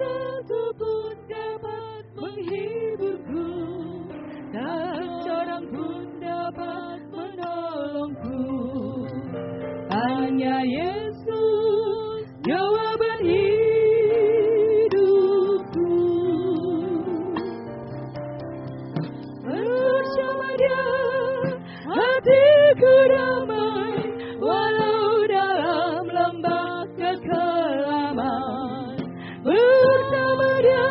satu pun dapat menghiburku, tak seorang pun dapat menolongku. Hanya Yesus jawaban hidupku. Bersama Dia hatiku damai, walau dalam lembah kekelaman. Bersama Dia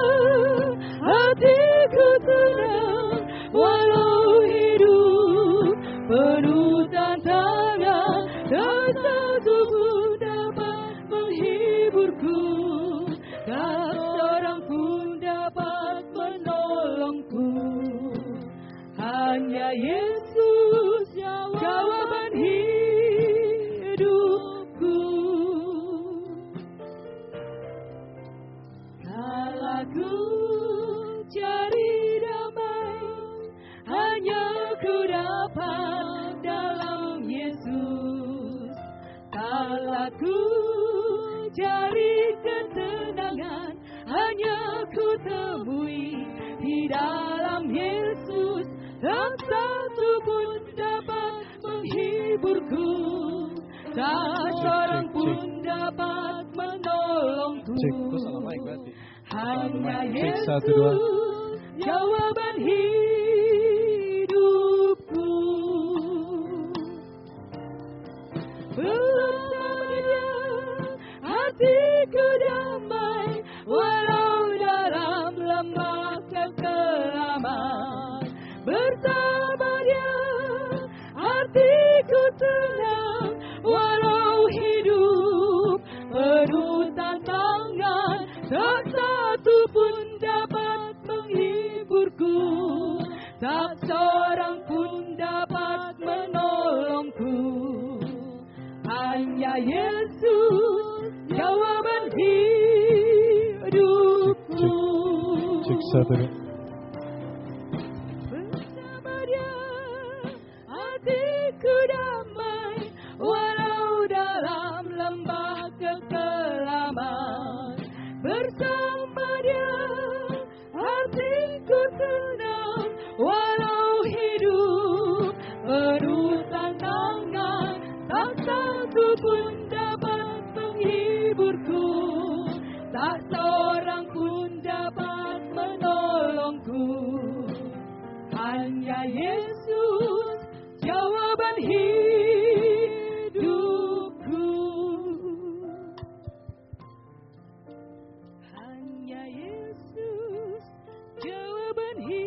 hatiku tenang, walau hidup penuh tantangan. Tak satu pun dapat menghiburku, tak seorang pun dapat menolongku. Hanya Yesus jawaban hidupku. Kala ku cari damai, hanya ku dapat dalam Yesus. Kala ku cari ketenangan, hanya ku temui di dalam Yesus. Tak satu pun dapat menghiburku, tak seorang pun dapat menolongku. Hanya Yesus jawaban hidupku. Bersama Dia hatiku damai, walau dalam lembah kekelaman. Bersama Dia hatiku tenang, walau hidup penuh tantangan. Tak satu pun dapat menghiburku, tak seorang pun dapat menolongku. Hanya Yesus jawaban hidupku. Cek satu. Bersama Dia hatiku damai, walau dalam lembah kekelaman. Bersama Dia hatiku tenang, walau hidup penuh tantangan. Tak satu pun dapat menghiburku, tak seorang pun dapat menolongku. Hanya Yesus jawaban hidupku. Hanya Yesus jawaban hidupku.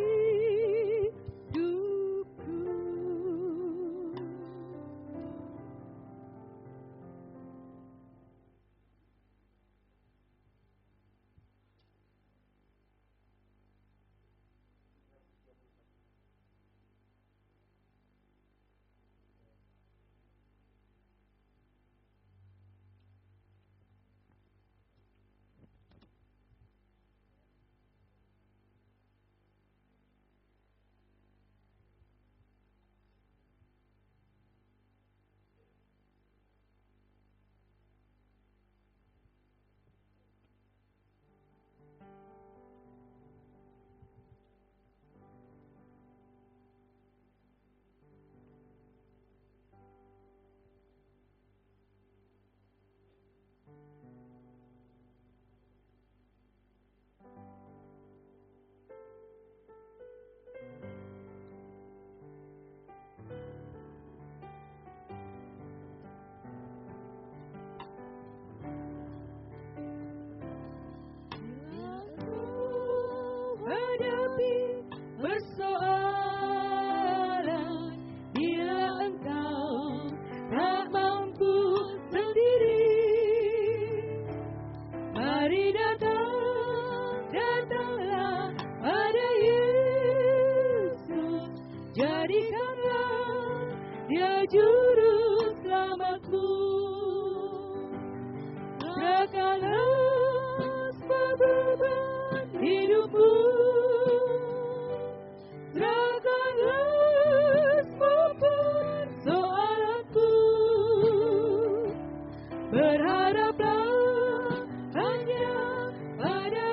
Dia juru selamatku. Serahkanlah semua beban hidupmu. Serahkanlah semua persoalanku. Berharaplah hanya pada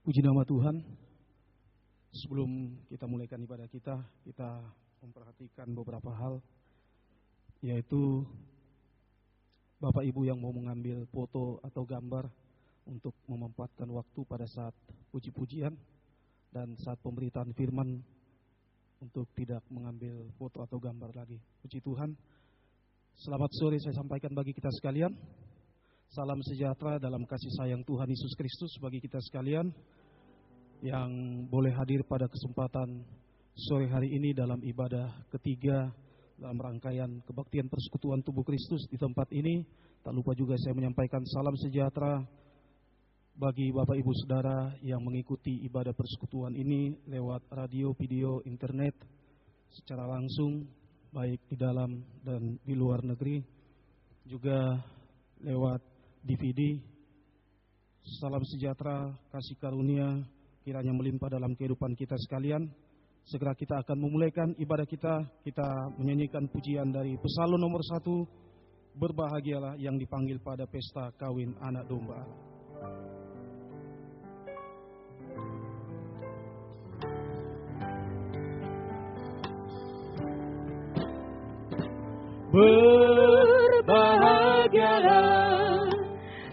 Puji nama Tuhan. Sebelum kita mulaikan ibadah kita memperhatikan beberapa hal, yaitu Bapak Ibu yang mau mengambil foto atau gambar untuk memanfaatkan waktu pada saat puji-pujian dan saat pemberitaan firman untuk tidak mengambil foto atau gambar lagi. Puji Tuhan. Selamat sore saya sampaikan bagi kita sekalian. Salam sejahtera dalam kasih sayang Tuhan Yesus Kristus bagi kita sekalian yang boleh hadir pada kesempatan sore hari ini dalam ibadah ketiga dalam rangkaian kebaktian persekutuan tubuh Kristus di tempat ini. Tak lupa juga saya menyampaikan salam sejahtera bagi Bapak Ibu Saudara yang mengikuti ibadah persekutuan ini lewat radio, video, internet secara langsung baik di dalam dan di luar negeri, juga lewat DVD. Salam sejahtera, kasih karunia kiranya melimpah dalam kehidupan kita sekalian. Segera kita akan memulaikan ibadah kita. Kita menyanyikan pujian dari Psalm nomor 1, berbahagialah yang dipanggil pada pesta kawin anak domba Allah. Berbahagialah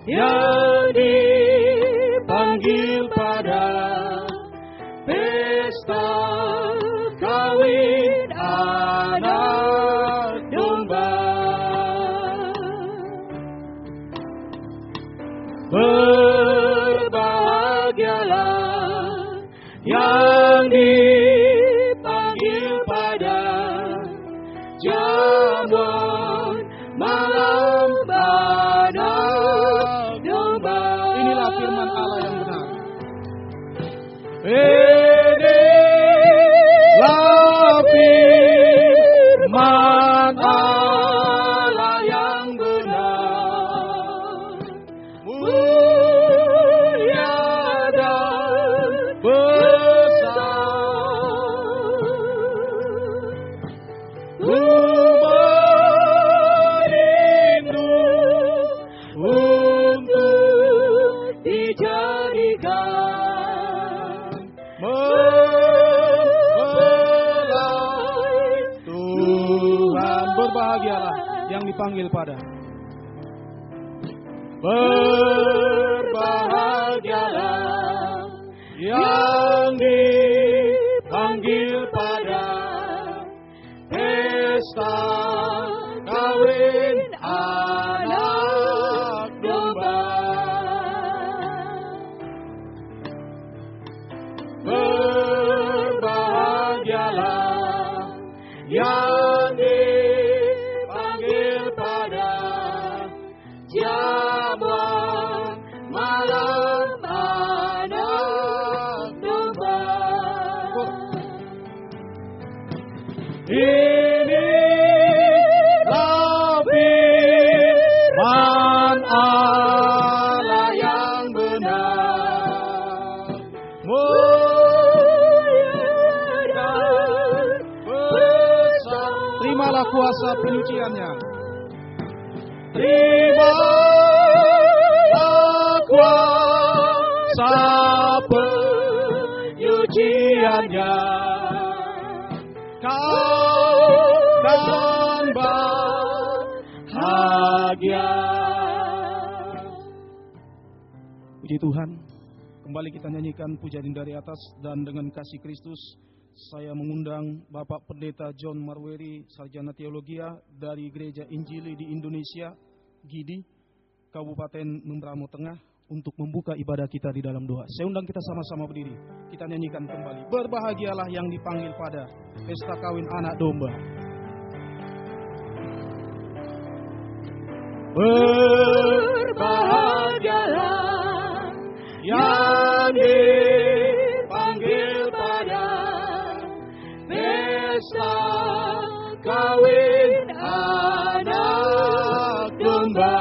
yang dipanggil pada pesta kawin anak domba. Berbahagialah yang dipanggil pada jamuan malam anak domba. Inilah firman Allah yang benar. Inilah firman Allah yang benar. Mulia dan besar. Berbahagialah yang dipanggil pada. Berbahagialah yang dipanggil pada pesta kawin anak domba. Berbahagialah yang dipanggil pada jamuan malam anak domba. Inilah firman Allah yang benar. Terimalah kuasa penyuciannya. Terimalah kuasa penyuciannya. Kau dan bahagia. Puji Tuhan. Kembali kita nyanyikan pujian dari atas, dan dengan kasih Kristus saya mengundang Bapak Pendeta John Marweri, Sarjana Teologia dari Gereja Injili di Indonesia, GIDI, Kabupaten Membramo Tengah, untuk membuka ibadah kita di dalam doa. Saya undang kita sama-sama berdiri. Kita nyanyikan kembali. Berbahagialah yang dipanggil pada pesta kawin anak domba. Berbahagialah yang dipanggil pada pesta kawin anak domba.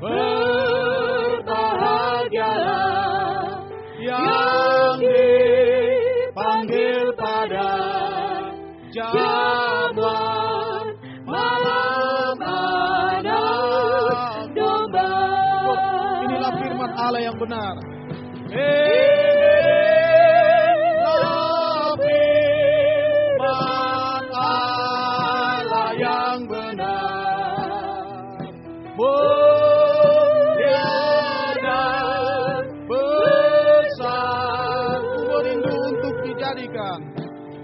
Berbahagialah yang dipanggil pada jamuan malam anak domba. Inilah firman Allah yang benar, mulia dan besar. Ku merindu untuk dijadikan.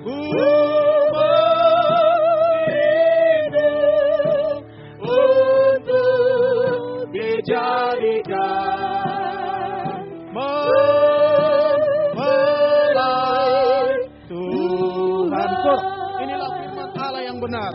Ku merindu untuk dijadikan mempelai Tuhan. Inilah firman Allah yang benar.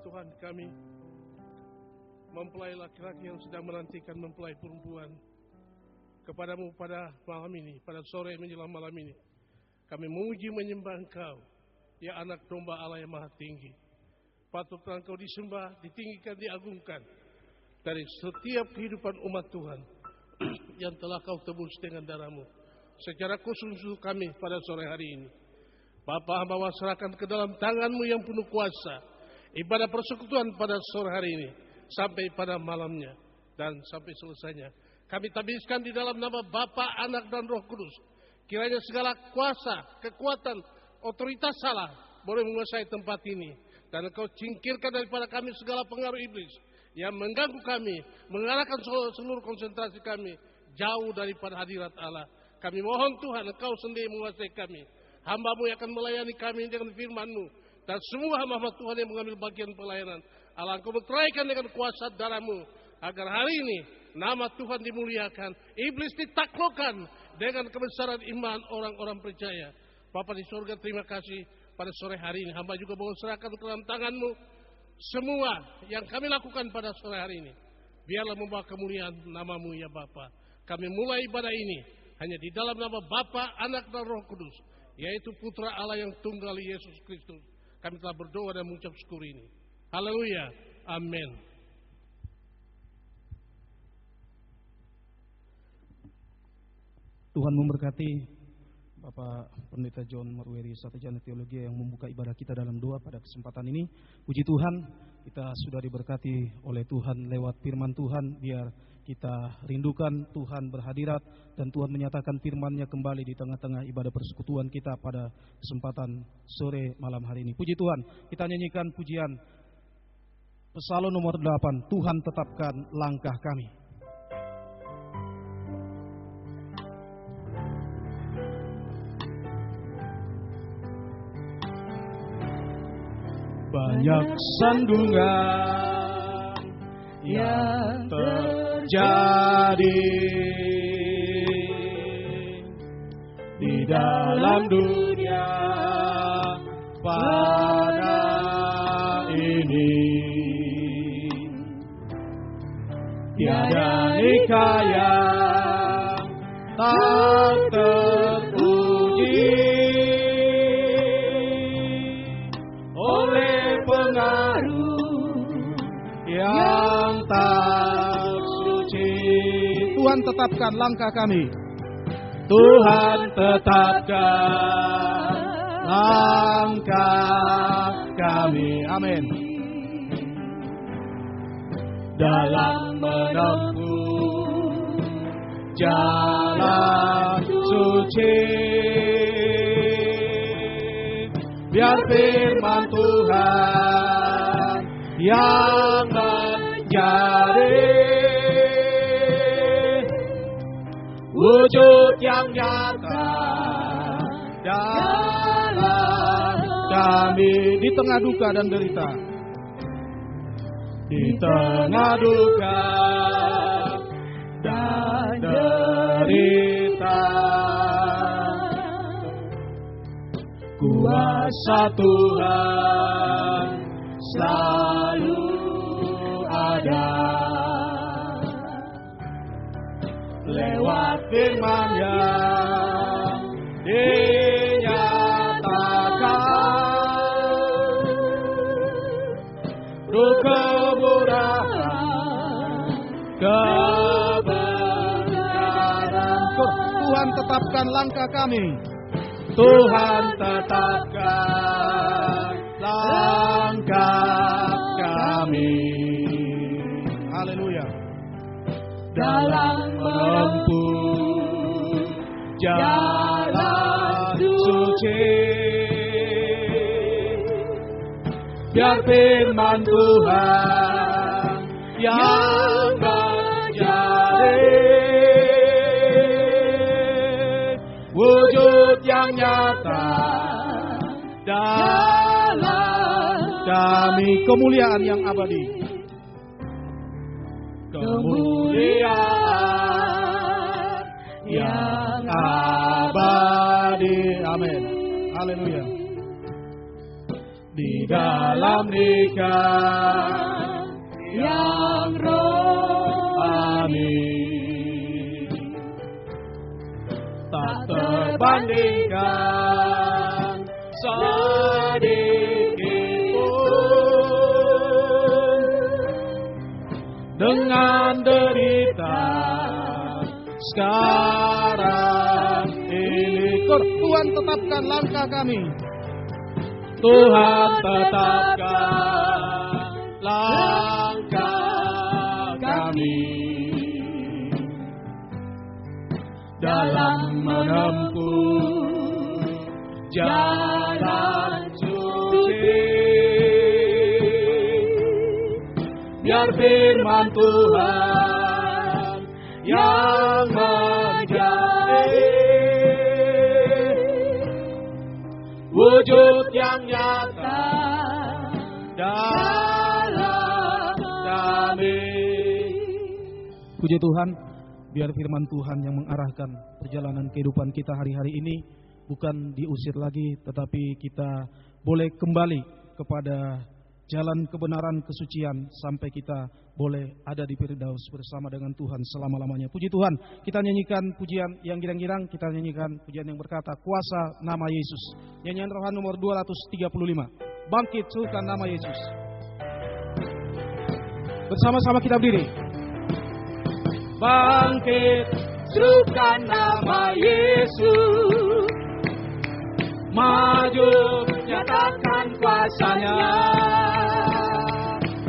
Tuhan kami, mempelai laki-laki yang sedang menantikan mempelai perempuan. Kepadamu pada malam ini, pada sore menjelang malam ini, kami memuji menyembah Engkau, ya anak domba Allah yang maha tinggi. Patutlah Engkau disembah, ditinggikan, diagungkan dari setiap kehidupan umat Tuhan yang telah Kau tebus dengan darah-Mu. Secara khusus kami pada sore hari ini, Bapa, hamba serahkan ke dalam tangan-Mu yang penuh kuasa ibadah persekutuan pada sore hari ini sampai pada malamnya dan sampai selesainya. Kami tabiskan di dalam nama Bapa, Anak dan Roh Kudus. Kiranya segala kuasa, kekuatan, otoritas salah boleh menguasai tempat ini, dan Engkau singkirkan daripada kami segala pengaruh iblis yang mengganggu kami, mengarahkan seluruh konsentrasi kami jauh daripada hadirat Allah. Kami mohon Tuhan, Engkau sendiri menguasai kami. Hamba-Mu yang akan melayani kami dengan firman-Mu, dan semua hamba-hamba Tuhan yang mengambil bagian pelayanan, Allah, Engkau meteraikan dengan kuasa darah-Mu, agar hari ini nama Tuhan dimuliakan, iblis ditaklukkan dengan kebesaran iman orang-orang percaya. Bapa di surga, terima kasih pada sore hari ini. Hamba juga mau serahkan ke dalam tangan-Mu semua yang kami lakukan pada sore hari ini. Biarlah membawa kemuliaan nama-Mu ya Bapa. Kami mulai ibadah ini hanya di dalam nama Bapa, Anak dan Roh Kudus, yaitu Putra Allah yang tunggal, Yesus Kristus. Kami telah berdoa dan mengucap syukur ini. Haleluya. Amin. Tuhan memberkati Bapak Pendeta John Marweri, Sarjana Teologi, yang membuka ibadah kita dalam doa pada kesempatan ini. Puji Tuhan, kita sudah diberkati oleh Tuhan lewat firman Tuhan. Biar kita rindukan Tuhan berhadirat dan Tuhan menyatakan firman-Nya kembali di tengah-tengah ibadah persekutuan kita pada kesempatan sore malam hari ini. Puji Tuhan, kita nyanyikan pujian Psalm nomor 8, Tuhan tetapkan langkah kami. Banyak sandungan yang terjadi di dalam dunia pada ini. Tiada nikah tak terpuji oleh pengaruh yang tak suci. Tuhan tetapkan langkah kami. Tuhan tetapkan langkah kami. Amin. Dalam menempuh jalan suci, biar firman Tuhan yang menjadi wujud yang nyata dalam kami di tengah duka dan derita. Di tengah duka dan derita, Kuasa Tuhan selalu ada. Lewat firman yang dinyatakan, Roh kebenaran, Tuhan tetapkan langkah kami. Tuhan tetapkan langkah kami. Haleluya. Dalam menempuh jalan suci, biar firman Tuhan yang menjadi wujud yang nyata dalam Kami kemuliaan yang abadi. kemuliaan yang abadi. Amin. Haleluya. Di dalam nikah yang rohani, tak terbandingkan sedikit pun dengan derita sekarang ini. Tuhan tetapkan langkah kami. Tuhan tetapkan langkah kami dalam menempuh jalan suci, biar firman Tuhan yang menjadi wujud yang nyata dalam kami. Puji Tuhan, biar firman Tuhan yang mengarahkan perjalanan kehidupan kita hari-hari ini bukan diusir lagi, tetapi kita boleh kembali kepada jalan kebenaran kesucian sampai kita boleh ada di Firdaus bersama dengan Tuhan selama-lamanya. Puji Tuhan, kita nyanyikan pujian yang girang-girang, kita nyanyikan pujian yang berkata kuasa nama Yesus. Nyanyian rohani nomor 235. Bangkit suruhkan nama Yesus. Bersama-sama kita berdiri. Bangkit serukan nama Yesus, maju nyatakan kuasanya.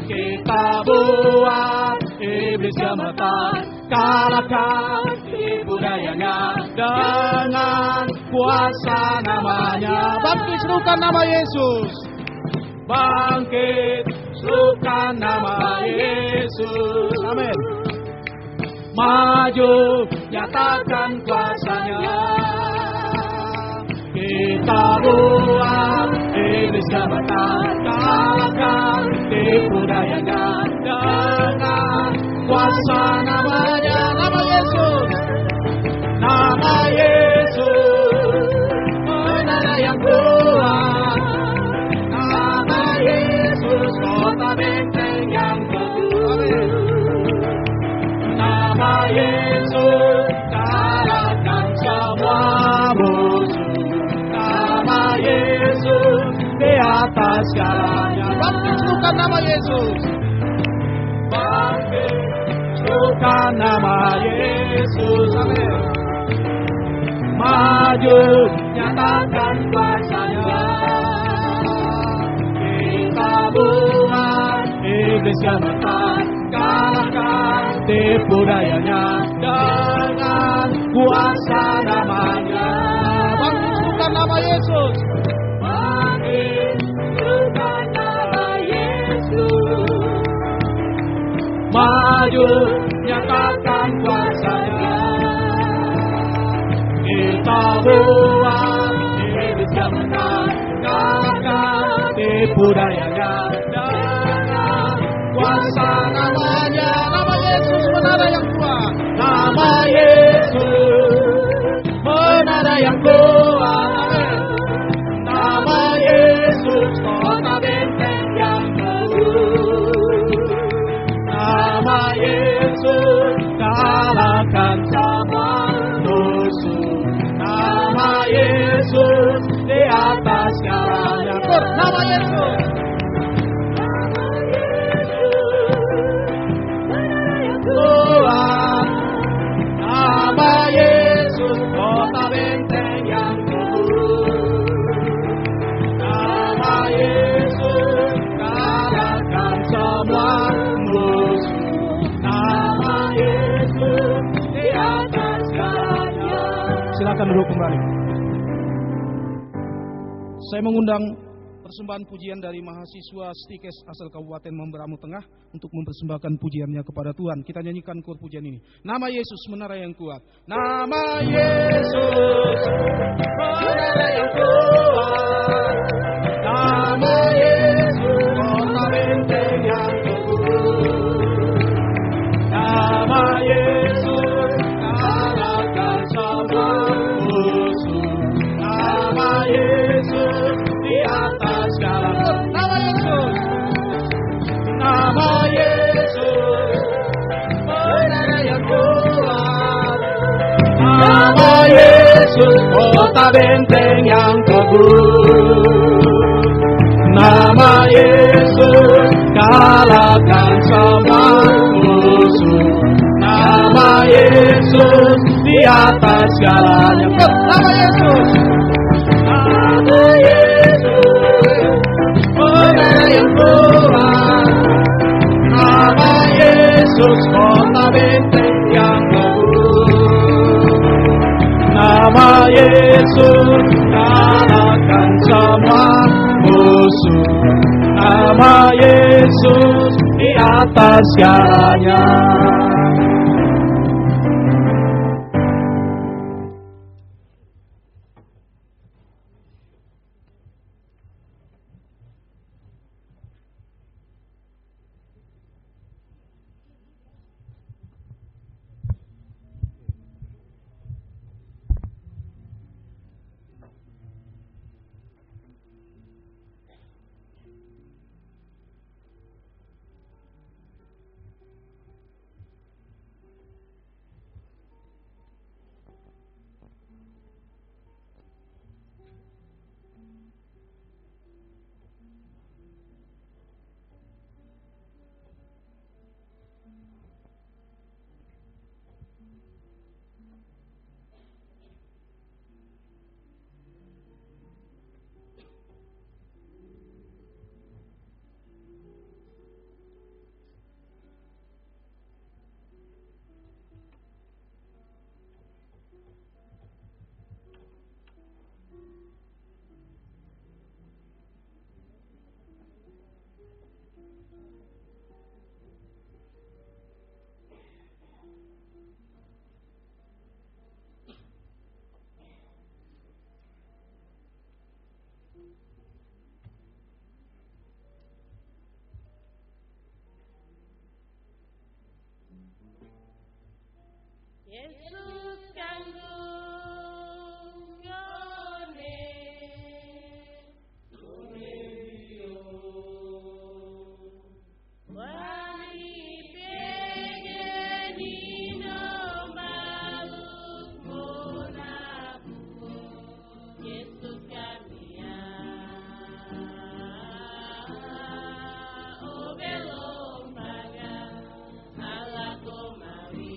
Kita buat iblis gemetar, kalahkan tipu dayanya dengan kuasa namanya. Bangkit serukan nama Yesus. Bangkit serukan nama Yesus. Amin. Maju nyatakan kuasanya. Kita buat iblis gemetar, kalahkan tipu dayanya dengan kuasa namanya. Nama Yesus. Nama Yesus, menara yang kuat. Nama Yesus, kota benteng yang teguh. Nama Yesus, kalahkan semua musuh. Nama Yesus, di atas segalanya. Bangkit serukan nama Yesus. Bangkit serukan nama Yesus. Amin. Maju nyatakan kuasanya. Kita buat iblis gemetar, kalahkan tipu dayanya dengan kuasa namanya. Bangkit serukan nama Yesus. Bangkit serukan nama Yesus. Maju nyatakan kuasanya. Kita buat iblis gemetar, kalahkan tipu dayanya dengan kuasa namanya. Nama Yesus menara yang kuat. Nama Yesus, menara yang kuat. kuat, nama Yesus kota benteng yang teguh, nama Yesus kalahkan semua musuh, nama Yesus di atas segalanya. Silakan duduk kembali. Saya mengundang persembahan pujian dari mahasiswa Stikes asal Kabupaten Mamberamo Tengah untuk mempersembahkan pujiannya kepada Tuhan. Kita nyanyikan kor pujian ini. Nama Yesus menara yang kuat. Nama Yesus menara yang kuat. Nama Yesus kota benteng yang teguh. Nama Yesus kalahkan semua musuh. Nama Yesus di atas segala. Nama Yesus, nama Yesus menara yang kuat. Nama Yesus kota benteng yang teguh. Nama Yesus kalahkan semua musuh. Nama Yesus di atas segalanya. Nama Yesus, nama Yesus menara yang kuat. Nama Yesus kota benteng yang teguh. Nama Yesus kalahkan semua musuh. Nama Yesus di atas segalanya. Yesus kandung yone, wali pegeni no maluk monabu, Yesus kamia, o belum baga, ala komari.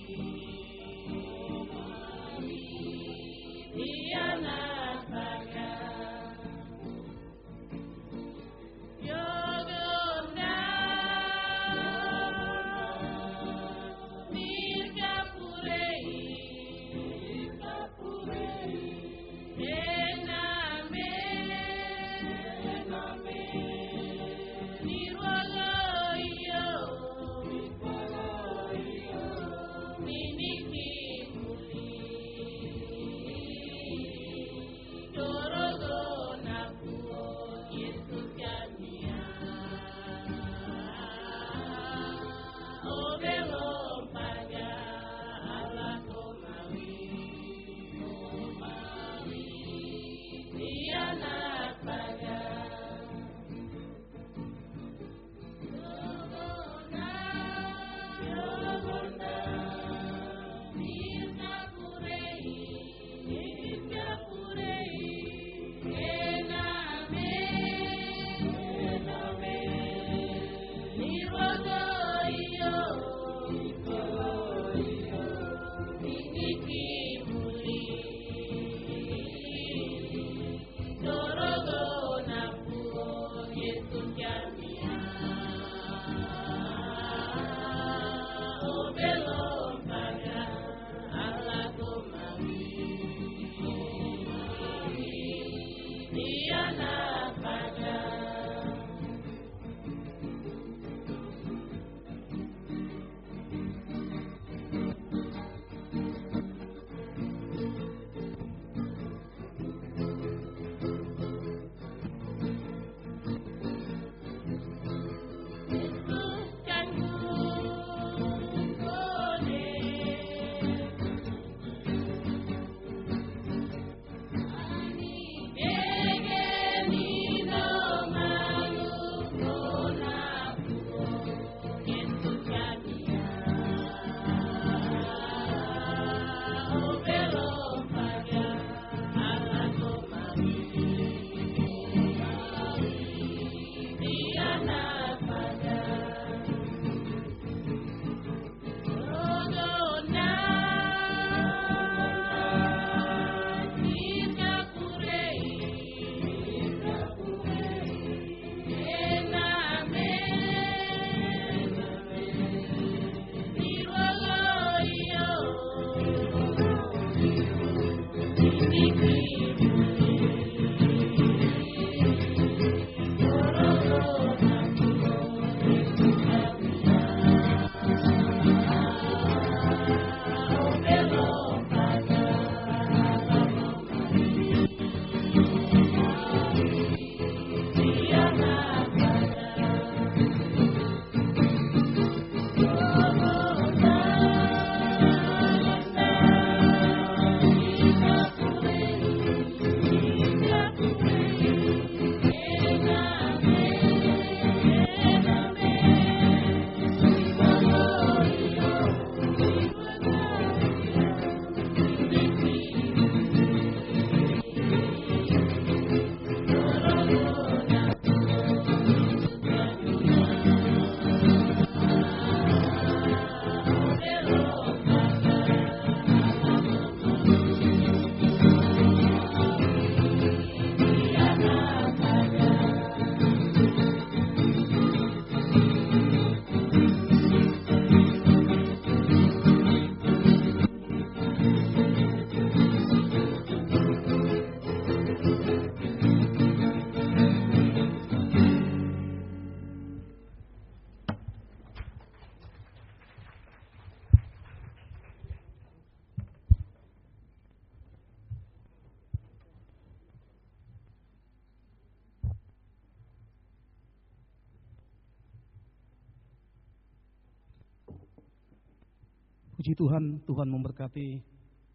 Puji Tuhan, Tuhan memberkati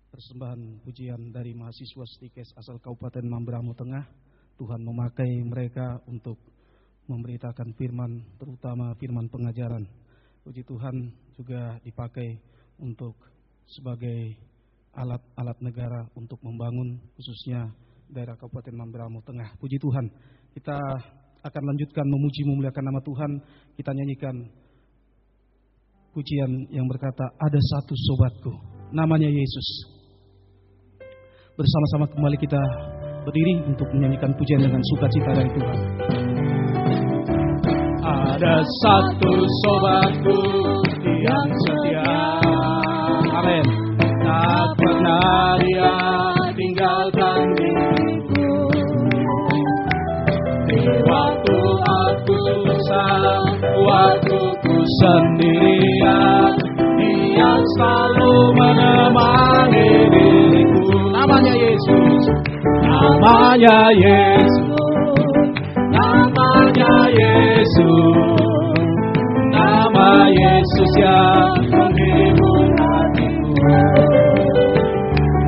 persembahan pujian dari mahasiswa Stikes asal Kabupaten Mamberamo Tengah. Tuhan memakai mereka untuk memberitakan firman, terutama firman pengajaran. Puji Tuhan juga dipakai untuk sebagai alat negara untuk membangun khususnya daerah Kabupaten Mamberamo Tengah. Puji Tuhan. Kita akan lanjutkan memuji memuliakan nama Tuhan. Kita nyanyikan pujian yang berkata, ada satu sobatku, namanya Yesus. Bersama-sama kembali kita berdiri untuk menyanyikan pujian dengan sukacita dari Tuhan. Ada satu sobatku yang setia. Amin. Tak pernah dia tinggalkan diriku. Di waktu aku susah, waktu ku sendirian, dia selalu menemani diriku. Namanya Yesus. Namanya Yesus. Namanya Yesus. Nama Yesus yang menghibur hatiku.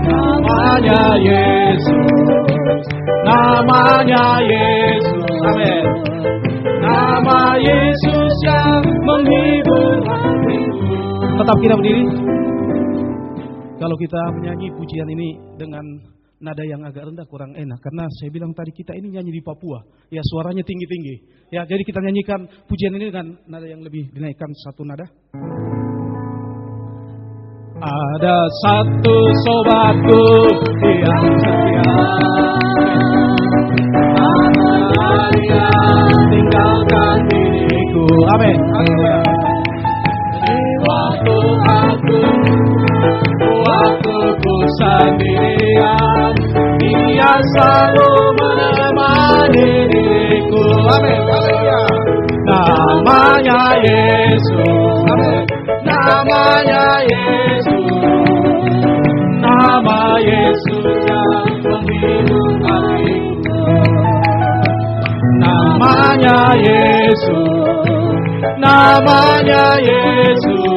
Namanya Yesus. Namanya Yesus. Amin. Nama Yesus yang menghibur hatiku. Tetap kita berdiri. Kalau kita menyanyi pujian ini dengan nada yang agak rendah kurang enak, karena saya bilang tadi kita ini nyanyi di Papua, ya suaranya tinggi-tinggi. Ya, jadi kita nyanyikan pujian ini dengan nada yang lebih dinaikkan satu nada. Ada satu sobatku yang setia. Dia tinggalkan diriku. Amin. Di waktu ku sendirian, dia selalu menemani diriku. Amin. Haleluya. Namanya Yesus. Amin. Namanya Yesus. Nama Yesus yang menghibur hatiku. Namanya Yesus. Namanya Yesus.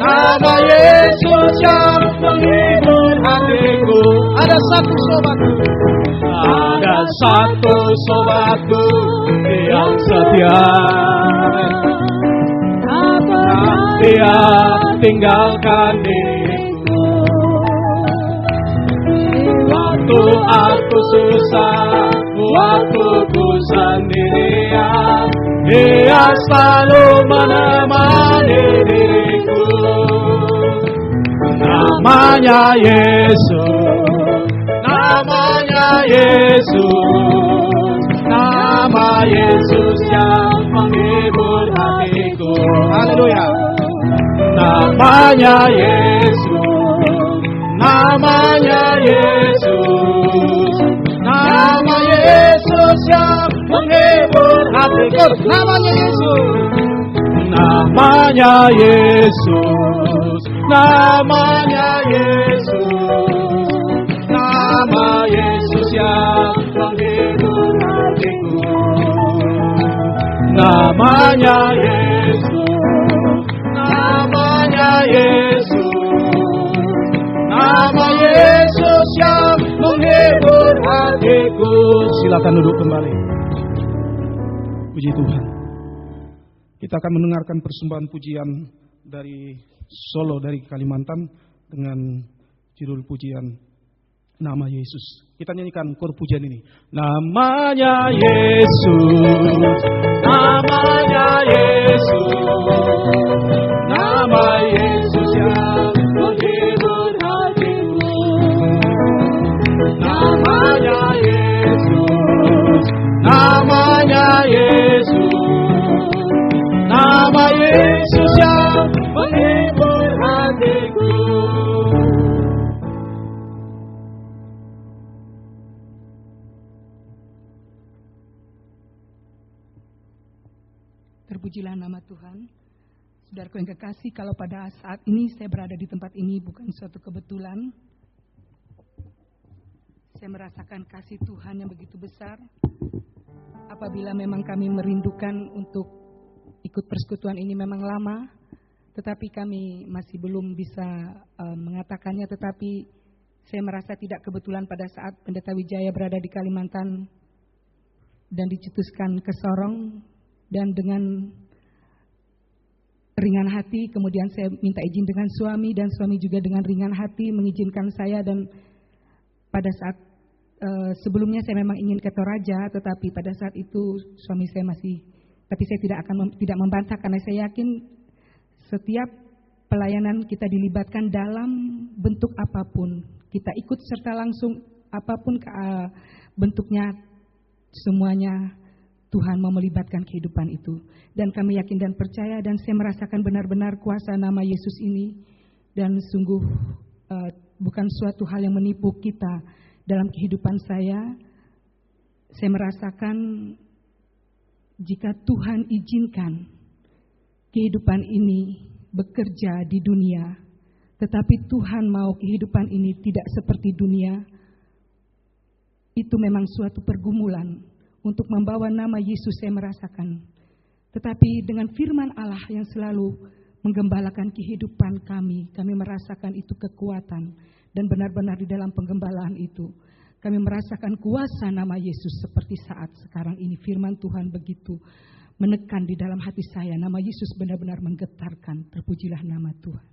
Nama Yesus yang menghibur hatiku. Ada satu sobatku. Ada satu sobatku yang setia. Dia tinggalkan diriku. Waktu aku susah, waktu ku sendirian, dia selalu menemani diriku. Namanya Yesus. Namanya Yesus. Nama Yesus yang menghibur hatiku. Haleluya. Namanya Yesus. Namanya Yesus. Nama Yesus yang menghibur hatiku. Namanya Yesus. Namanya Yesus. Namanya Yesus. Nama Yesus yang menghibur hatiku. Namanya Yesus. Namanya Yesus. Nama Yesus yang menghibur hatiku. Silakan duduk kembali. Puji Tuhan. Kita akan mendengarkan persembahan pujian dari Solo, dari Kalimantan, dengan judul pujian Nama Yesus. Kita nyanyikan kor pujian ini. Namanya Yesus. Namanya Yesus. Nama Yesus yang menghibur hatiku. Namanya Yesus. Namanya Yesus. Nama Yesus yang menghibur hatiku. Terpujilah nama Tuhan. Saudaraku yang kekasih, kalau pada saat ini saya berada di tempat ini bukan suatu kebetulan. Saya merasakan kasih Tuhan yang begitu besar. Apabila memang kami merindukan untuk ikut persekutuan ini memang lama, tetapi kami masih belum bisa mengatakannya. Tetapi saya merasa tidak kebetulan pada saat Pendeta Wijaya berada di Kalimantan dan dicetuskan ke Sorong, dan dengan ringan hati kemudian saya minta izin dengan suami, dan suami juga dengan ringan hati mengizinkan saya. Dan pada saat sebelumnya saya memang ingin ke Toraja, tetapi pada saat itu suami saya masih, tapi saya tidak membantah karena saya yakin setiap pelayanan kita dilibatkan dalam bentuk apapun, kita ikut serta langsung apapun bentuknya, semuanya Tuhan mau melibatkan kehidupan itu. Dan kami yakin dan percaya, dan saya merasakan benar-benar kuasa nama Yesus ini, dan sungguh bukan suatu hal yang menipu kita dalam kehidupan saya. Saya merasakan jika Tuhan izinkan kehidupan ini bekerja di dunia, tetapi Tuhan mau kehidupan ini tidak seperti dunia, itu memang suatu pergumulan untuk membawa nama Yesus. Saya merasakan, tetapi dengan firman Allah yang selalu menggembalakan kehidupan kami merasakan itu kekuatan, dan benar-benar di dalam penggembalaan itu kami merasakan kuasa nama Yesus seperti saat sekarang ini. Firman Tuhan begitu menekan di dalam hati saya. Nama Yesus benar-benar menggetarkan. Terpujilah nama Tuhan.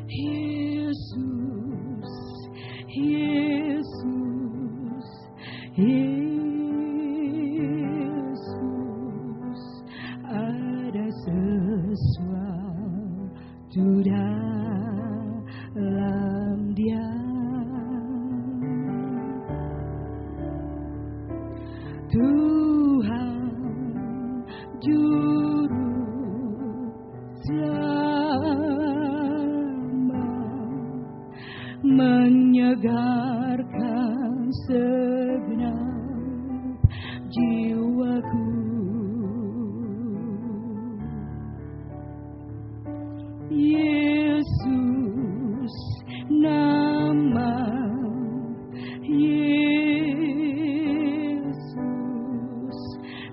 Yesus, Yesus, Yesus, ada sesuatu dalam Dia. Tuhan Juru menyegarkan segenap jiwaku. Yesus, nama Yesus,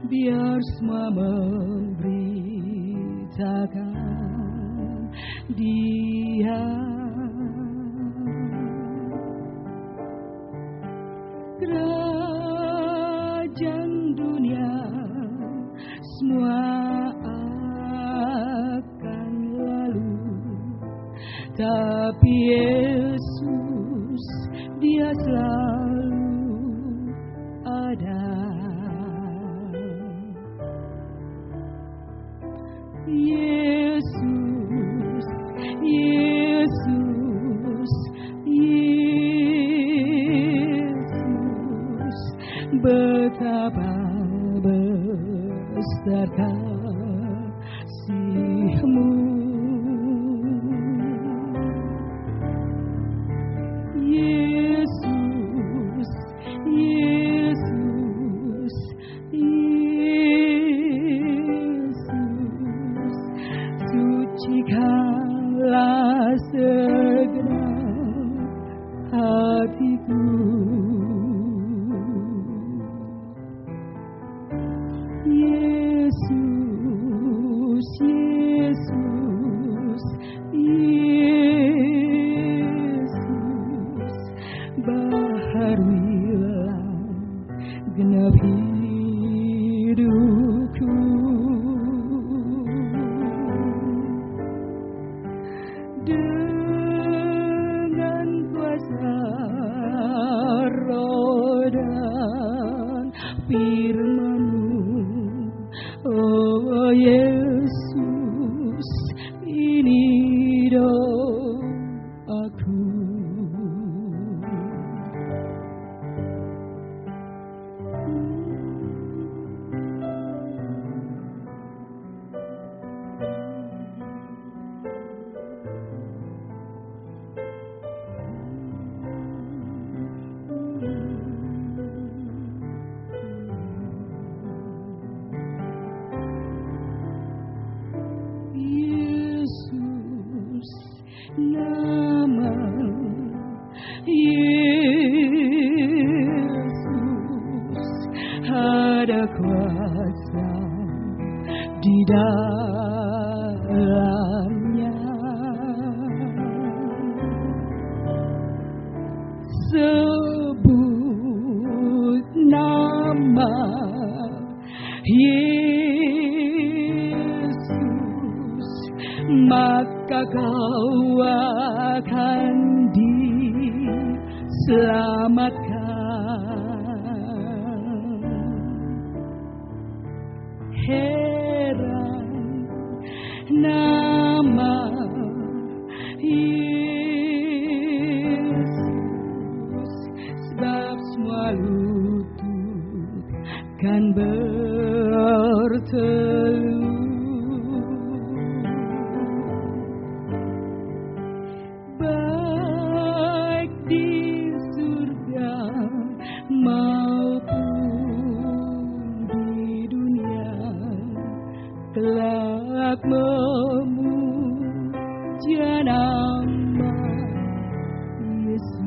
biar semua memberitakan Dia. Kerajaan dunia semua akan lalu, tapi Yesus Dia selalu ada. Yesus, Yesus, Yesus, betapa besar kasih-Mu. Yesus, Yesus, Yesus, sucikanlah segenap hatiku. Yesus, Yesus, Yesus, baharuilah genap hidupku. Dengan kuasa Roh dan firman-Mu, oh Yesus, ini doaku. di dalamnya. Sebut nama Yesus, maka kau akan diselamatkan. Heran nama Yesus, sebab semua lutut kan bertelut. Baik di surga maupun di dunia, kelak memuja nama Yesus,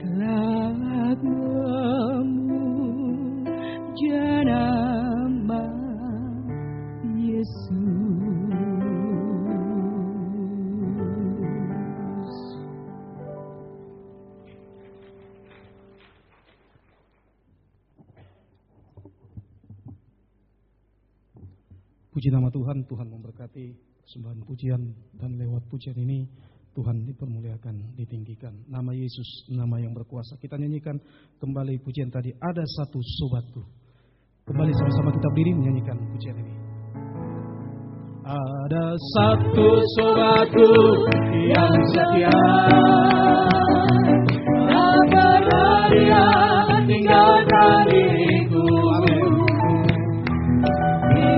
kelak memuja nama Yesus. Puji nama Tuhan, Tuhan memberkati persembahan pujian, dan lewat pujian ini Tuhan dipermuliakan, ditinggikan. Nama Yesus, nama yang berkuasa. Kita nyanyikan kembali pujian tadi, ada satu sobatku. Kembali sama-sama kita berdiri menyanyikan pujian ini. Ada satu sobatku yang setia, tak pernah dia tinggalkan diriku. Amin.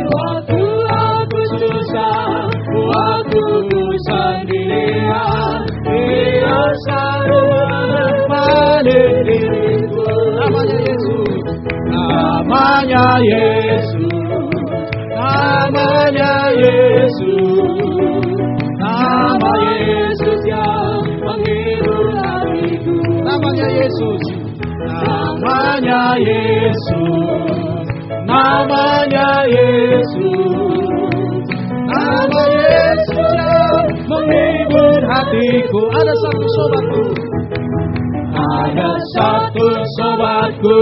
Waktu aku susah, waktu ku sendirian, dia selalu menemani diriku. Namanya Yesus, namanya Yesus, namanya Yesus, nama Yesus yang menghibur hatiku. Namanya Yesus, namanya Yesus, namanya Yesus, nama Yesus yang menghibur hatiku. Ada satu sobatku, ada satu sobatku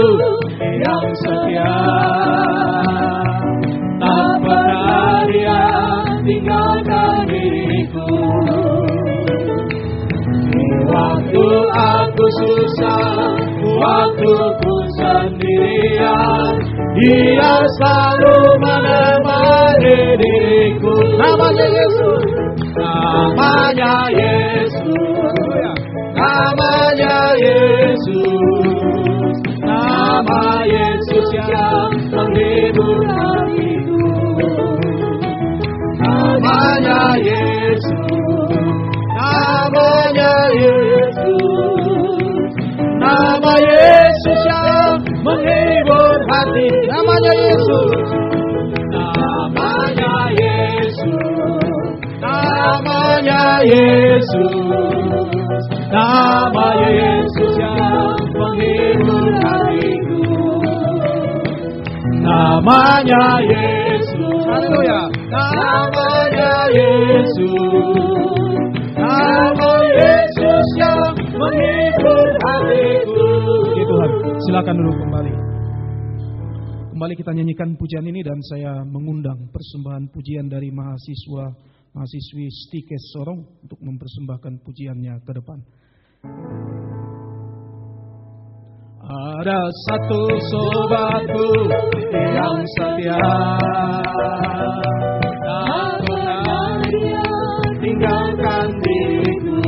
yang setia, tak pernah dia tinggalkan diriku. Waktu aku susah, waktu ku sendirian, dia selalu menemani diriku. Namanya Yesus, namanya Yesus, namanya Yesus, nama Yesus yang menghibur hatiku. Namanya Yesus, namanya Yesus, nama Yesus yang menghibur hati. Namanya Yesus, namanya Yesus, namanya Yesus, nama Yesus yang menghibur hatiku. Namanya Yesus, haleluya. Namanya Yesus, nama Yesus yang menghibur hatiku. Oke Tuhan, silakan dulu kembali. Kembali kita nyanyikan pujian ini, dan saya mengundang persembahan pujian dari mahasiswi Stikes Sorong untuk mempersembahkan pujiannya ke depan. Ada satu sobatku yang setia, tak pernah dia tinggalkan diriku.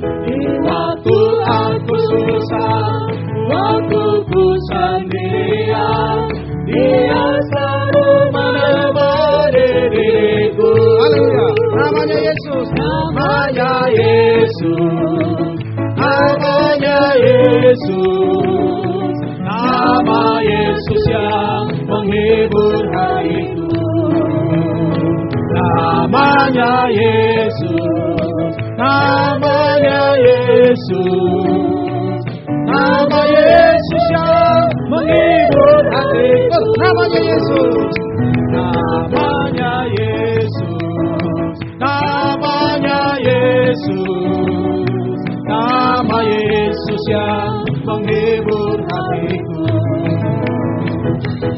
Di waktu aku susah, waktu ku sendirian, dia selalu menemani diriku. Haleluya. Namanya Yesus, namanya Yesus, namanya Yesus, nama Yesus yang menghibur hatiku. Namanya Yesus, namanya Yesus, nama Yesus yang Yesus, namanya Yesus, namanya Yesus, namanya Yesus, nama Yesus yang menghibur hatiku.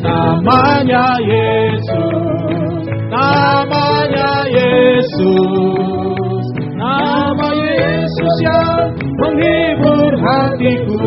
Namanya Yesus, namanya Yesus, nama Yesus yang menghibur hatiku.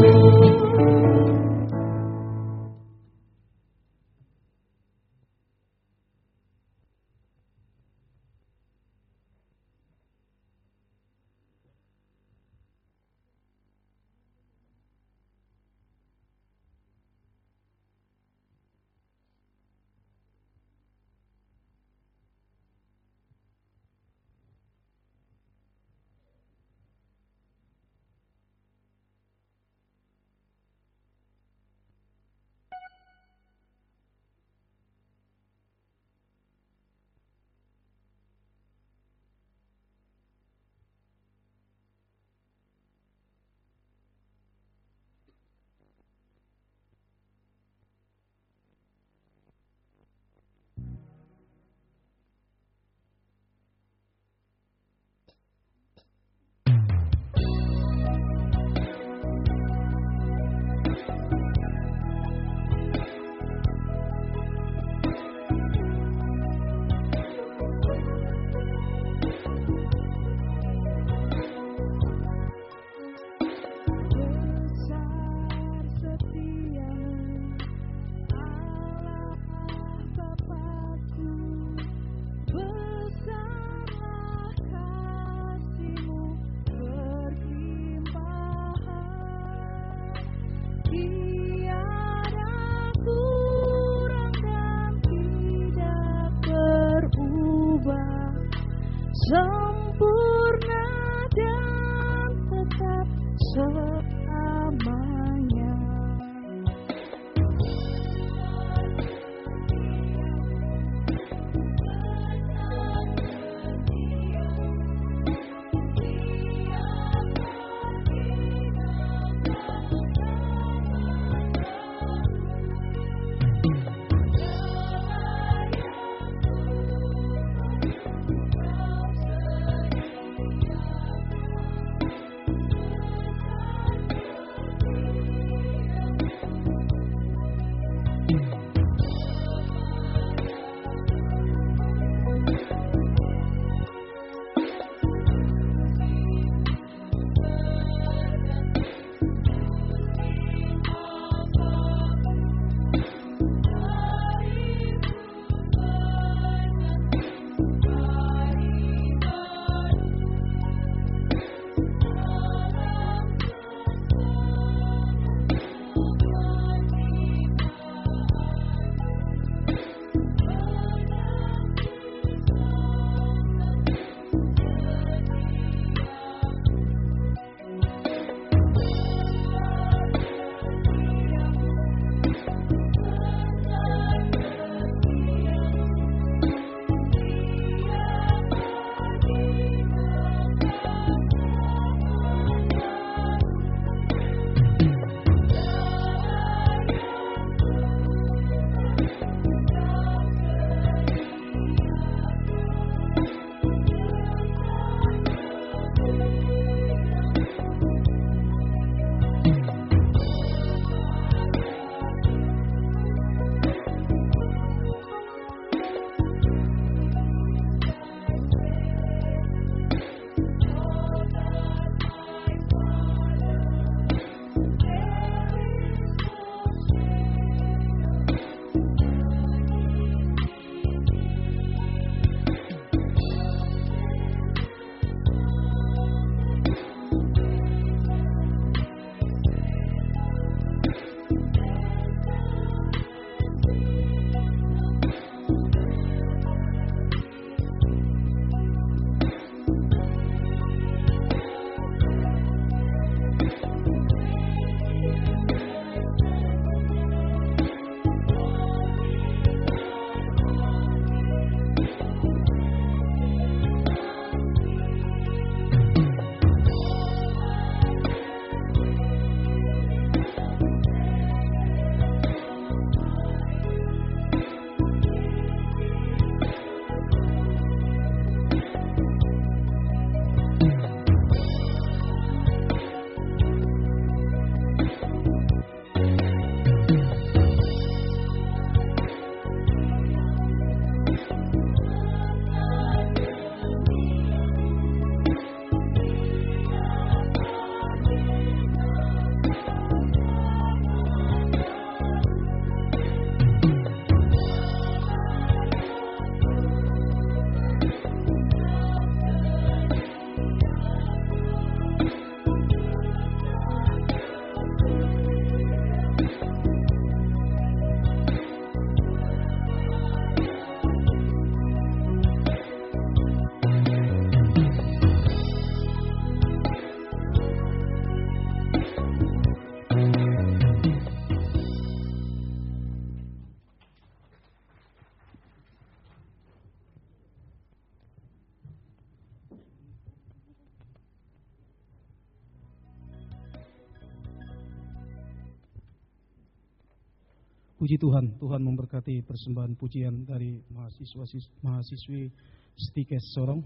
Puji Tuhan, Tuhan memberkati persembahan pujian dari mahasiswi Stikes Sorong.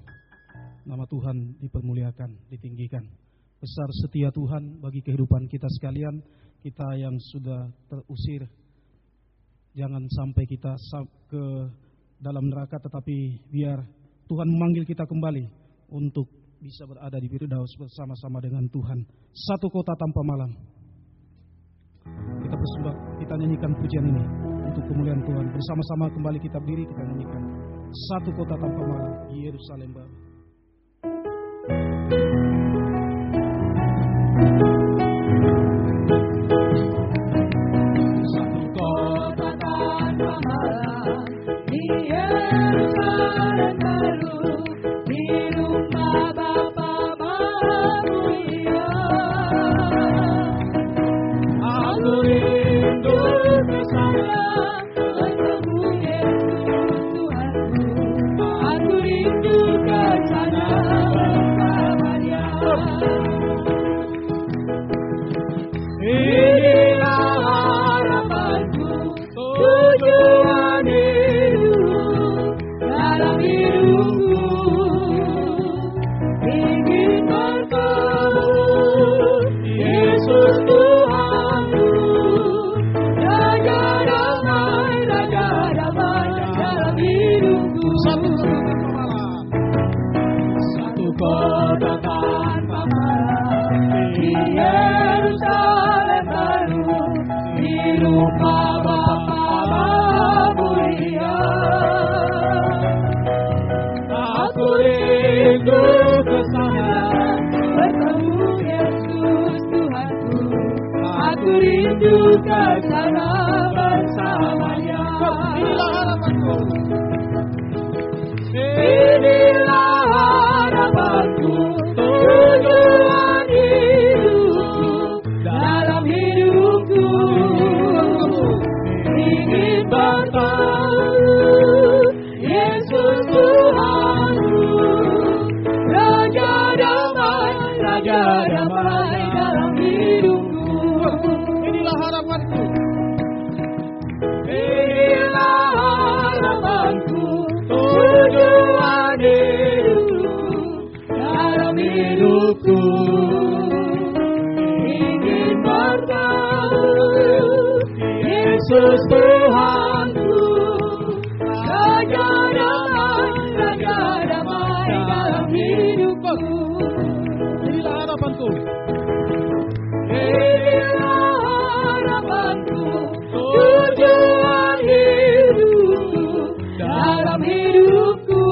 Nama Tuhan dipermuliakan, ditinggikan. Besar setia Tuhan bagi kehidupan kita sekalian. Kita yang sudah terusir, jangan sampai kita ke dalam neraka, tetapi biar Tuhan memanggil kita kembali untuk bisa berada di Firdaus bersama-sama dengan Tuhan. Satu kota tanpa malam. Kita nyanyikan pujian ini untuk kemuliaan Tuhan. Bersama-sama kembali kita berdiri, kita nyanyikan Satu Kota Tanpa Malam, Yerusalem Baru. Satu kota tanpa malam, di Yerusalem baru, di rumah Bapa Maha Mulia. Aku rindu ke sana, bertemu Yesus Tuhanku. Aku rindu ke sana bersamanya. Inilah harapanku, tujuan hidup dalam hidupku. Ingin bertemu Yesus Tuhanku. Raja damai dalam hidupku. Satu kota tanpa malam, di Yerusalem baru, di rumah Bapa Maha Mulia. Aku rindu ke sana, bertemu Yesus Tuhanku. Aku rindu ke sana bersamanya. Inilah harapanku, tujuan hidup dalam hidupku. Ingin bertemu Yesus Tuhanku. Raja damai dalam hidupku. Inilah harapanku. Inilah harapanku, tujuan hidup dalam hidupku. Ingin bertemu Yesus Tuhanku. Raja damai dalam hidupku. Inilah harapanku. Inilah harapanku, tujuan hidup dalam hidupku.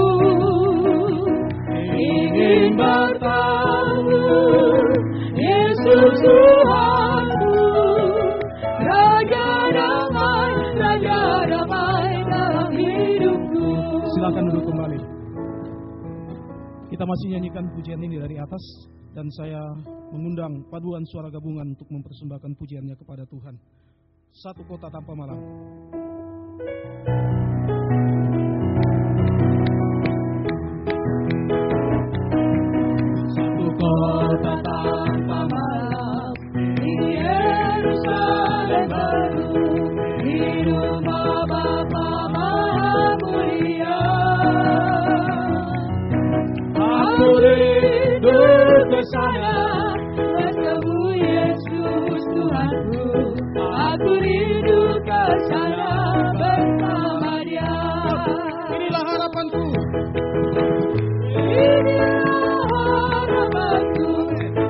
Ingin bertemu Yesus Tuhanku. Raja damai dalam hidupku. Silakan duduk kembali. Kita masih nyanyikan pujian ini dari atas, dan saya mengundang paduan suara gabungan untuk mempersembahkan pujiannya kepada Tuhan. Satu Kota Tanpa Malam. Satu kota tanpa malam, di Yerusalem baru, di rumah Bapa Maha Mulia. Aku rindu ke sana, bertemu Yesus Tuhanku. Aku rindu ke sana bersama Dia. Inilah harapanku. Inilah harapanku,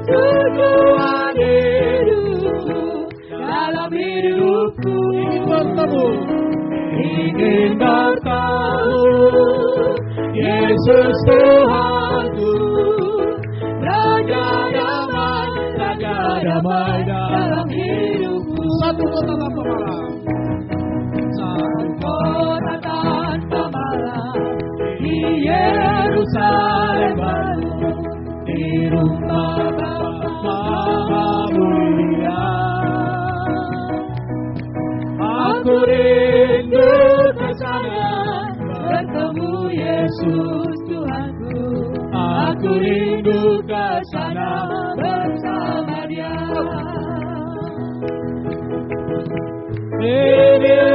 tujuan hidupku dalam hidupku. Ingin bertemu Yesus Tuhanku. Raja damai dalam hidupku. Satu kota tanpa malam. Satu kota tanpa malam, di Yerusalem baru, di rumah Bapa Maha Mulia. Aku rindu ke sana, bertemu Yesus Tuhanku. Aku rindu ke sana bersama Dia. Inilah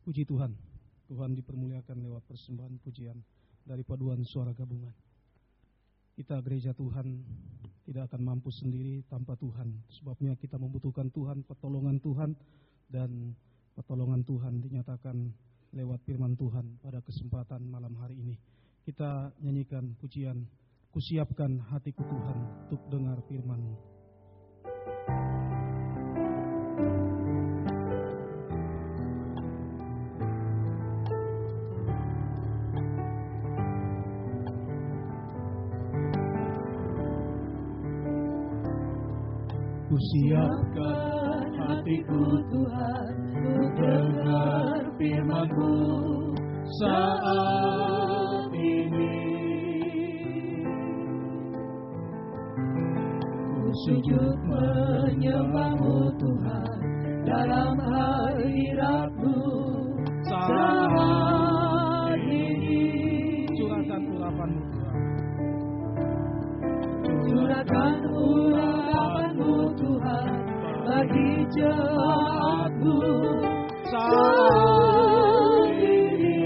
Puji Tuhan, Tuhan dipermuliakan lewat persembahan pujian dari paduan suara gabungan. Kita gereja Tuhan tidak akan mampu sendiri tanpa Tuhan. Sebabnya kita membutuhkan Tuhan, pertolongan Tuhan, dan pertolongan Tuhan dinyatakan lewat firman Tuhan pada kesempatan malam hari ini. Kita nyanyikan pujian, kusiapkan hatiku Tuhan untuk dengar firman-Mu. Kusiapkan hatiku Tuhan untuk dengar firman-Mu saat ini. Ku sujud menyembah-Mu Tuhan dalam hadirat-Mu saat ini. Curahkan urapan-Mu Tuhan. Curahkan urapan-Mu Tuhan bagi jemaat-Mu saat ini.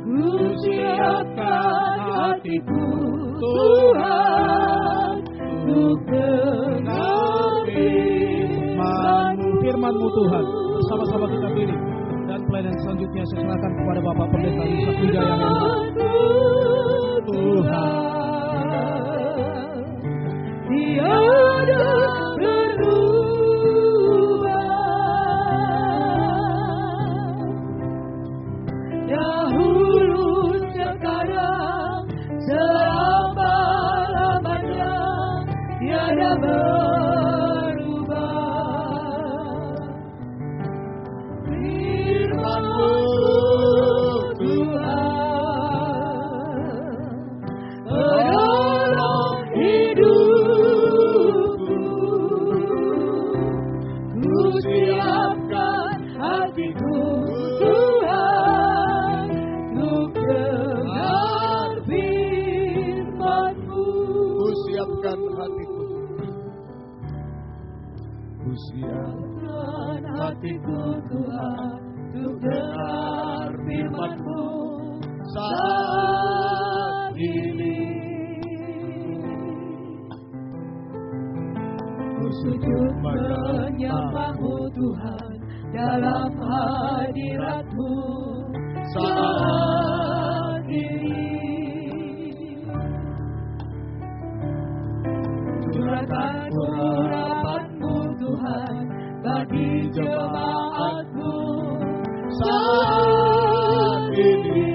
Ku siapkan hatiku Tuhan untuk dengar firman-Mu Tuhan. Bersama-sama kita pilih. Dan pelayanan selanjutnya saya serahkan kepada Bapak Pendeta Yusak Wijaya Tuhan. Tiada berubah, dahulu sekarang selama-lamanya tiada berubah. Firman-Mu Tuhan menolong hidup. Siapkan hatiku Tuhan untuk dengar firman-Mu. Ku siapkan hatiku. Ku siapkan hatiku Tuhan untuk dengar firman-Mu saat ini. Ku sujud menyembah-Mu Tuhan dalam hadirat-Mu saat ini. Curahkan urapan-Mu Tuhan bagi jemaat-Mu saat ini.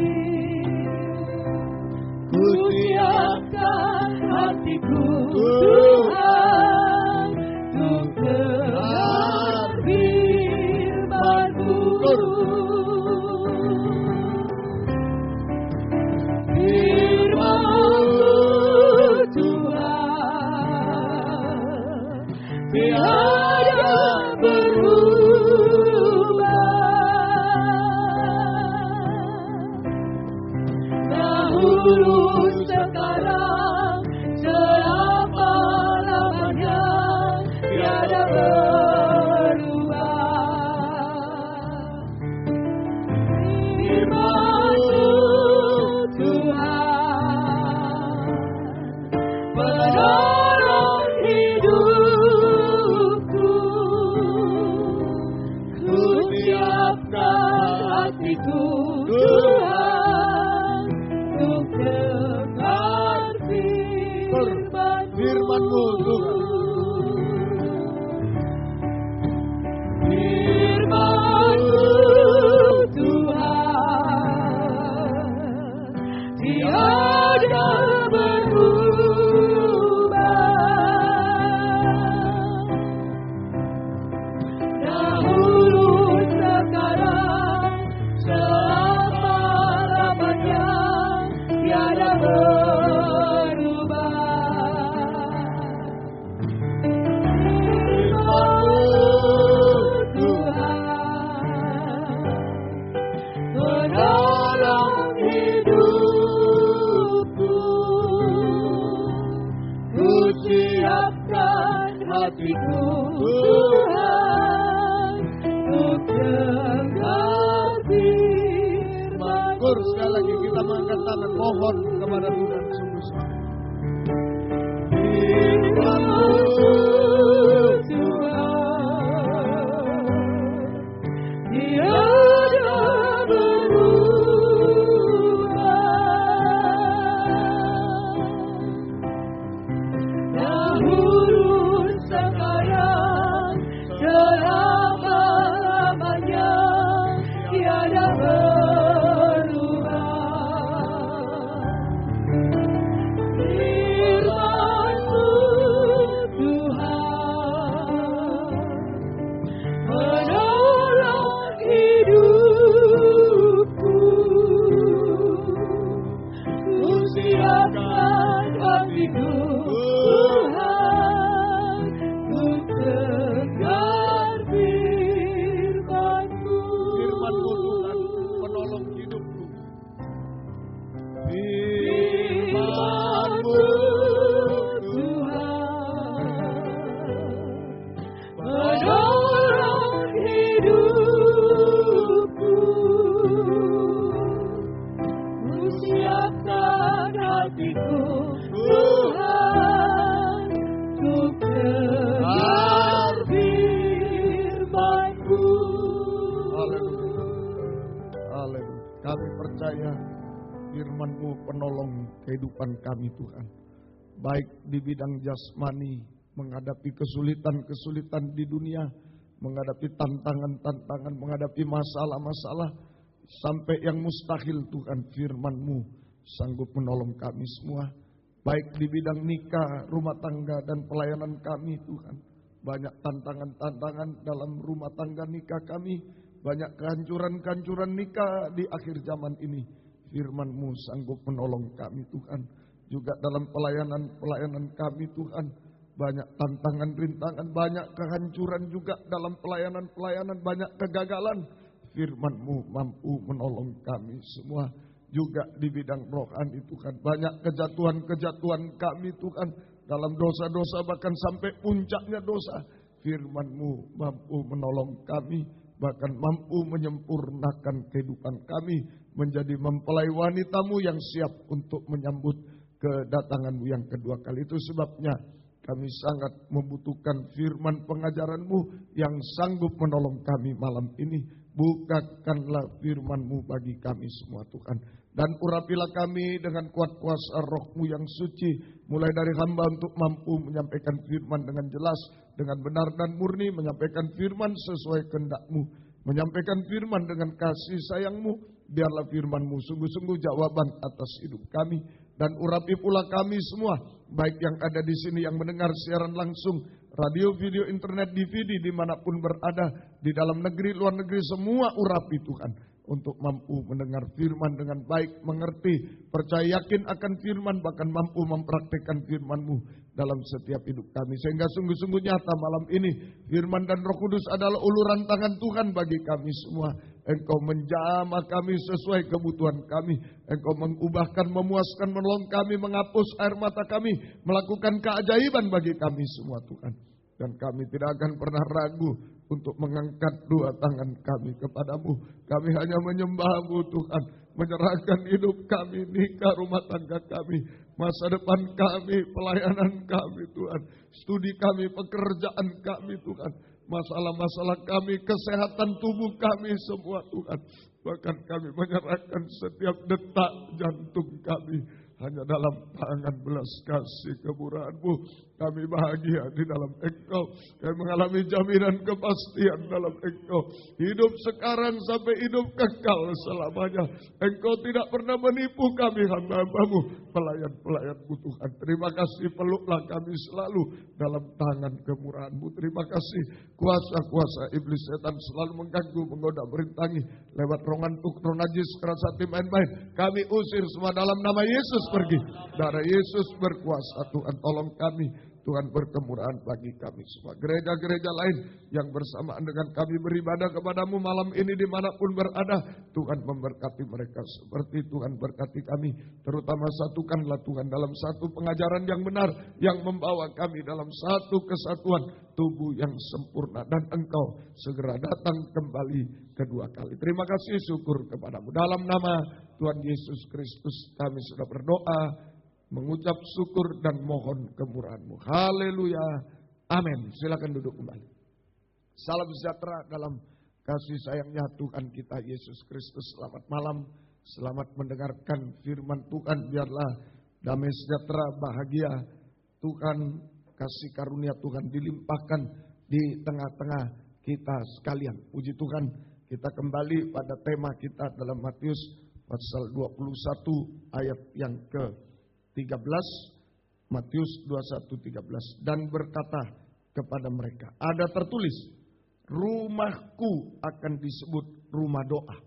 Ku siapkan hatiku Tuhan untuk dengar firman-Mu. Firman-Mu Tuhan tiada berubah, dahulu sekarang selama-lamanya tiada berubah. Firman-Mu Tuhan menolong hidupku. Ku siapkan hatiku Tuhan untuk dengar firman-Mu Tuhan. Firman-Mu Tuhan tiada berubah, dahulu sekarang selama syukur sekali lagi kita mengangkat tangan mohon kepada Tuhan sungguh-sungguh. Kehidupan kami Tuhan, baik di bidang jasmani, menghadapi kesulitan-kesulitan di dunia, menghadapi tantangan-tantangan, menghadapi masalah-masalah, sampai yang mustahil Tuhan, firman-Mu sanggup menolong kami semua, baik di bidang nikah, rumah tangga, dan pelayanan kami Tuhan. Banyak tantangan-tantangan dalam rumah tangga nikah kami, banyak kehancuran-kehancuran nikah di akhir zaman ini. Firman-Mu sanggup menolong kami Tuhan. Juga dalam pelayanan kami Tuhan, banyak tantangan, rintangan, banyak kehancuran juga dalam pelayanan, banyak kegagalan. Firman-Mu mampu menolong kami semua. Juga di bidang rohani Tuhan, banyak kejatuhan kami Tuhan, dalam dosa-dosa bahkan sampai puncaknya dosa. Firman-Mu mampu menolong kami, bahkan mampu menyempurnakan kehidupan kami, menjadi mempelai wanita-Mu yang siap untuk menyambut kedatangan-Mu yang kedua kali. Itu sebabnya kami sangat membutuhkan firman pengajaran-Mu yang sanggup menolong kami malam ini. Bukakanlah firman-Mu bagi kami semua Tuhan. Dan urapilah kami dengan kuat kuasa roh-Mu yang suci. Mulai dari hamba untuk mampu menyampaikan firman dengan jelas, dengan benar dan murni, menyampaikan firman sesuai kehendak-Mu, menyampaikan firman dengan kasih sayang-Mu. Biarlah firman-Mu sungguh-sungguh jawaban atas hidup kami. Dan urapi pula kami semua, baik yang ada di sini, yang mendengar siaran langsung, radio, video, internet, DVD, dimanapun berada, di dalam negeri, luar negeri, semua urapi Tuhan. Untuk mampu mendengar firman dengan baik, mengerti, percaya yakin akan firman, bahkan mampu mempraktikkan firman-Mu dalam setiap hidup kami. Sehingga sungguh-sungguh nyata malam ini, firman dan Roh Kudus adalah uluran tangan Tuhan bagi kami semua. Engkau menjamah kami sesuai kebutuhan kami. Engkau mengubahkan, memuaskan, menolong kami, menghapus air mata kami, melakukan keajaiban bagi kami semua Tuhan. Dan kami tidak akan pernah ragu untuk mengangkat dua tangan kami kepadamu. Kami hanya menyembah-Mu Tuhan, menyerahkan hidup kami, nikah, rumah tangga kami, masa depan kami, pelayanan kami Tuhan, studi kami, pekerjaan kami Tuhan, masalah-masalah kami, kesehatan tubuh kami semua Tuhan. Bahkan kami menyerahkan setiap detak jantung kami hanya dalam tangan belas kasih kemurahan-Mu. Kami bahagia di dalam Engkau. Kami mengalami jaminan kepastian dalam Engkau. Hidup sekarang sampai hidup kekal selamanya. Engkau tidak pernah menipu kami hamba-Mu, pelayan-pelayan-Mu Tuhan. Terima kasih, peluklah kami selalu dalam tangan kemurahan-Mu. Terima kasih, kuasa-kuasa iblis setan selalu mengganggu, menggoda, merintangi lewat roh ngantuk, roh najis, keras hati, main-main. Kami usir semua dalam nama Yesus pergi. Darah Yesus berkuasa Tuhan, tolong kami. Tuhan berkemurahan bagi kami semua. Gereja-gereja lain yang bersamaan dengan kami beribadah kepadamu malam ini dimanapun berada, Tuhan memberkati mereka seperti Tuhan berkati kami. Terutama satukanlah Tuhan dalam satu pengajaran yang benar, yang membawa kami dalam satu kesatuan tubuh yang sempurna. Dan Engkau segera datang kembali kedua kali. Terima kasih, syukur kepadamu. Dalam nama Tuhan Yesus Kristus kami sudah berdoa, mengucap syukur dan mohon kemurahan-Mu. Haleluya. Amin. Silakan duduk kembali. Salam sejahtera dalam kasih sayangnya Tuhan kita Yesus Kristus. Selamat malam. Selamat mendengarkan firman Tuhan. Biarlah damai sejahtera, bahagia Tuhan, kasih karunia Tuhan dilimpahkan di tengah-tengah kita sekalian. Puji Tuhan, kita kembali pada tema kita dalam Matius pasal 21 ayat yang ke-13. Matius 21:13. Dan berkata kepada mereka, ada tertulis, rumahku akan disebut rumah doa.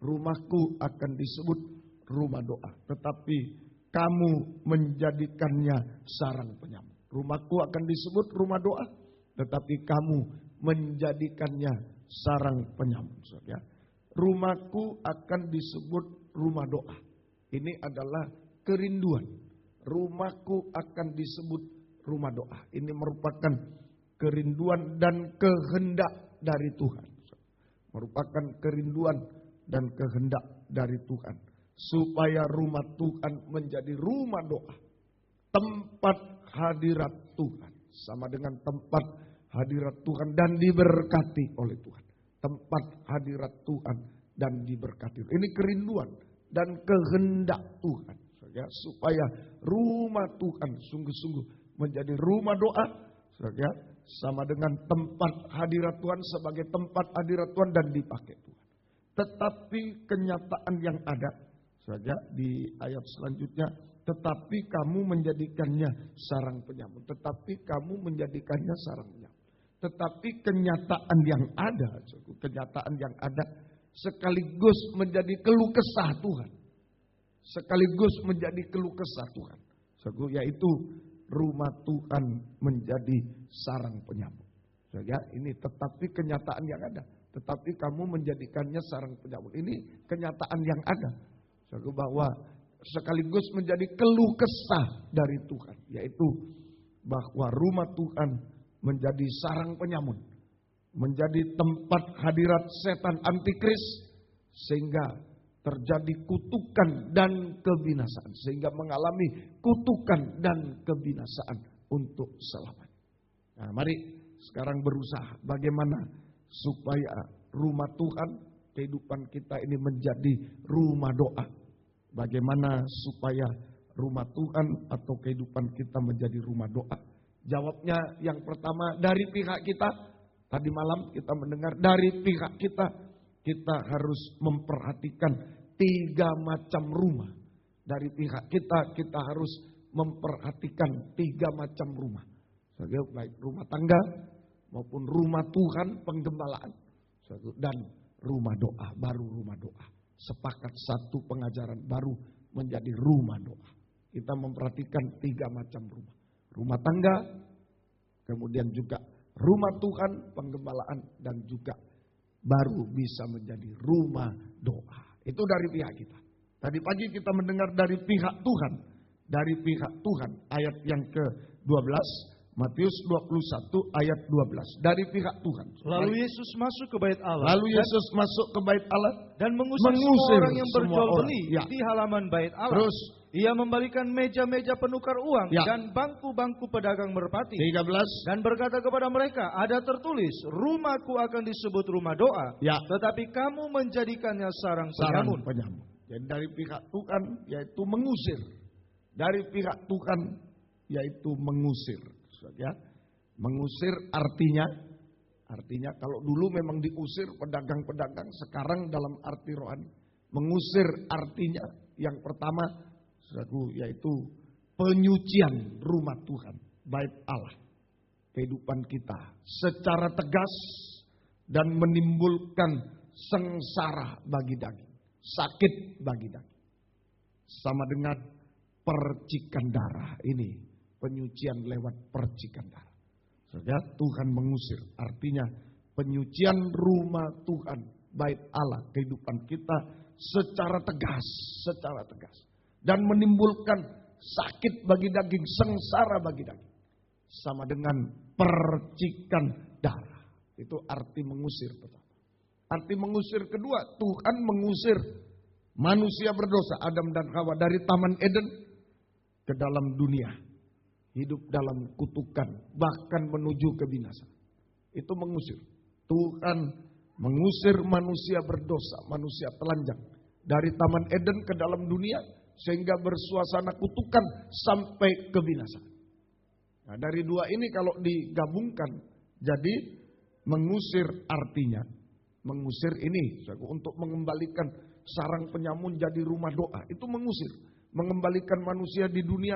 Rumahku akan disebut rumah doa. Tetapi kamu menjadikannya sarang penyambut. Rumahku akan disebut rumah doa. Tetapi kamu menjadikannya sarang penyambut. Ya. Rumahku akan disebut rumah doa. Ini adalah kerinduan. Rumahku akan disebut rumah doa. Ini merupakan kerinduan dan kehendak dari Tuhan. Merupakan kerinduan dan kehendak dari Tuhan. Supaya rumah Tuhan menjadi rumah doa. Tempat hadirat Tuhan. Sama dengan tempat hadirat Tuhan dan diberkati oleh Tuhan. Tempat hadirat Tuhan dan diberkati. Ini kerinduan dan kehendak Tuhan. Ya, supaya rumah Tuhan sungguh-sungguh menjadi rumah doa. Ya, sama dengan tempat hadirat Tuhan sebagai tempat hadirat Tuhan dan dipakai Tuhan. Tetapi kenyataan yang ada saja di ayat selanjutnya, tetapi kamu menjadikannya sarang penyambut. Tetapi kamu menjadikannya sarang penyambut. Tetapi kenyataan yang ada sekaligus menjadi keluh kesah Tuhan. Sekaligus menjadi keluh kesah Tuhan. Yaitu rumah Tuhan menjadi sarang penyambut. Ya, ini tetapi kenyataan yang ada. Tetapi kamu menjadikannya sarang penyambut. Ini kenyataan yang ada. Bahwa sekaligus menjadi keluh kesah dari Tuhan. Yaitu bahwa rumah Tuhan menjadi sarang penyambut. Menjadi tempat hadirat setan antikris. Sehingga terjadi kutukan dan kebinasaan. Sehingga mengalami kutukan dan kebinasaan untuk selamanya. Nah, mari sekarang berusaha bagaimana supaya rumah Tuhan, kehidupan kita ini menjadi rumah doa. Bagaimana supaya rumah Tuhan atau kehidupan kita menjadi rumah doa? Jawabnya yang pertama dari pihak kita. Tadi malam kita mendengar dari pihak kita. Kita harus memperhatikan 3 macam rumah. Dari pihak kita harus memperhatikan 3 macam rumah. Baik rumah tangga maupun rumah Tuhan penggembalaan. Dan rumah doa, baru rumah doa. Sepakat satu pengajaran baru menjadi rumah doa. Kita memperhatikan 3 macam rumah. Rumah tangga, kemudian juga rumah Tuhan penggembalaan, dan juga baru bisa menjadi rumah doa. Itu dari pihak kita. Tadi pagi kita mendengar dari pihak Tuhan. Dari pihak Tuhan ayat yang ke-12. Matius 21 ayat 12. Dari pihak Tuhan. Lalu Yesus masuk ke bait Allah. Lalu Yesus masuk ke bait Allah. Dan mengusir semua orang yang berjual beli ya. di halaman bait Allah. Terus ia membalikan meja-meja penukar uang ya. dan bangku-bangku pedagang merpati. 13. Dan berkata kepada mereka, ada tertulis, rumahku akan disebut rumah doa. Ya. Tetapi kamu menjadikannya sarang Sarang penyamun. penyambut. Jadi dari pihak Tuhan yaitu mengusir. Dari pihak Tuhan yaitu mengusir. Ya. Mengusir artinya kalau dulu memang diusir pedagang-pedagang, sekarang dalam arti rohani. Mengusir artinya yang pertama yaitu penyucian rumah Tuhan, bait Allah. Kehidupan kita secara tegas dan menimbulkan sengsara bagi daging, sakit bagi daging. Sama dengan percikan darah ini. Penyucian lewat percikan darah. Ya, Tuhan mengusir. Artinya penyucian rumah Tuhan, bait Allah, kehidupan kita secara tegas. Dan menimbulkan sakit bagi daging, sengsara bagi daging. Sama dengan percikan darah. Itu arti mengusir pertama. Arti mengusir kedua, Tuhan mengusir Manusia berdosa, Adam dan Hawa, dari Taman Eden ke dalam dunia. Hidup dalam kutukan, bahkan menuju ke binasa. Itu mengusir. Tuhan mengusir manusia berdosa, manusia telanjang. Dari Taman Eden ke dalam dunia, sehingga bersuasana kutukan sampai ke binasa. Nah, dari dua ini kalau digabungkan, jadi mengusir artinya. Mengusir ini untuk mengembalikan sarang penyamun jadi rumah doa. Itu mengusir. Mengembalikan manusia di dunia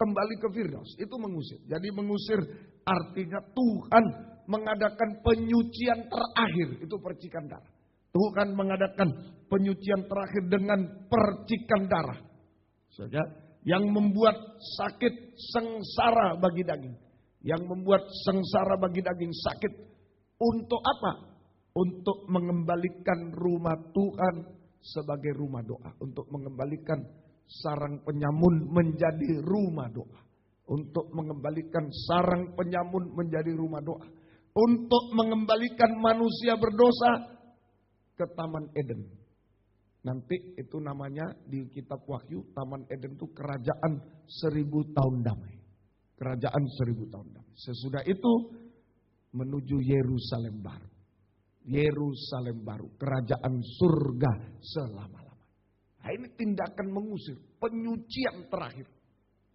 kembali ke Firdaus. Itu mengusir. Jadi mengusir artinya Tuhan mengadakan penyucian terakhir. Itu percikan darah. Tuhan mengadakan penyucian terakhir dengan percikan darah. Saja, yang membuat sakit sengsara bagi daging. Yang membuat sengsara bagi daging sakit. Untuk apa? Untuk mengembalikan rumah Tuhan sebagai rumah doa. Untuk mengembalikan sarang penyamun menjadi rumah doa. Untuk mengembalikan sarang penyamun menjadi rumah doa. Untuk mengembalikan manusia berdosa ke Taman Eden. Nanti itu namanya di kitab Wahyu, Taman Eden itu kerajaan 1000 tahun damai. Kerajaan 1000 tahun damai. Sesudah itu menuju Yerusalem baru. Yerusalem baru, kerajaan surga selama-lamanya. Nah, ini tindakan mengusir, penyucian terakhir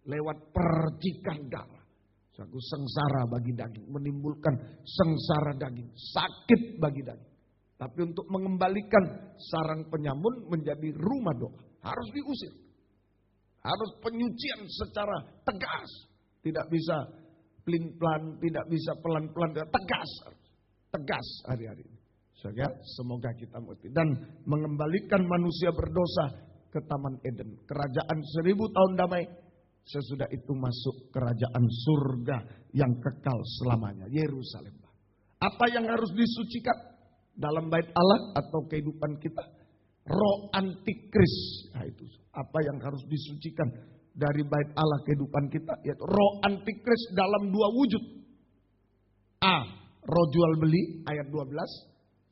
lewat percikan darah. Suatu sengsara bagi daging, menimbulkan sengsara daging, sakit bagi daging. Tapi untuk mengembalikan sarang penyamun menjadi rumah doa, harus diusir. Harus penyucian secara tegas. Tidak bisa pelin-pelan, tidak bisa pelan-pelan, tegas. Tegas hari-hari ini. Semoga kita mengerti. Dan mengembalikan manusia berdosa ke Taman Eden. Kerajaan 1000 tahun damai. Sesudah itu masuk kerajaan surga yang kekal selamanya. Yerusalem. Apa yang harus disucikan? Dalam bait Allah atau kehidupan kita. Roh antikris. Nah itu. Apa yang harus disucikan dari bait Allah kehidupan kita. Yaitu roh antikris dalam dua wujud. A. Roh jual beli ayat 12.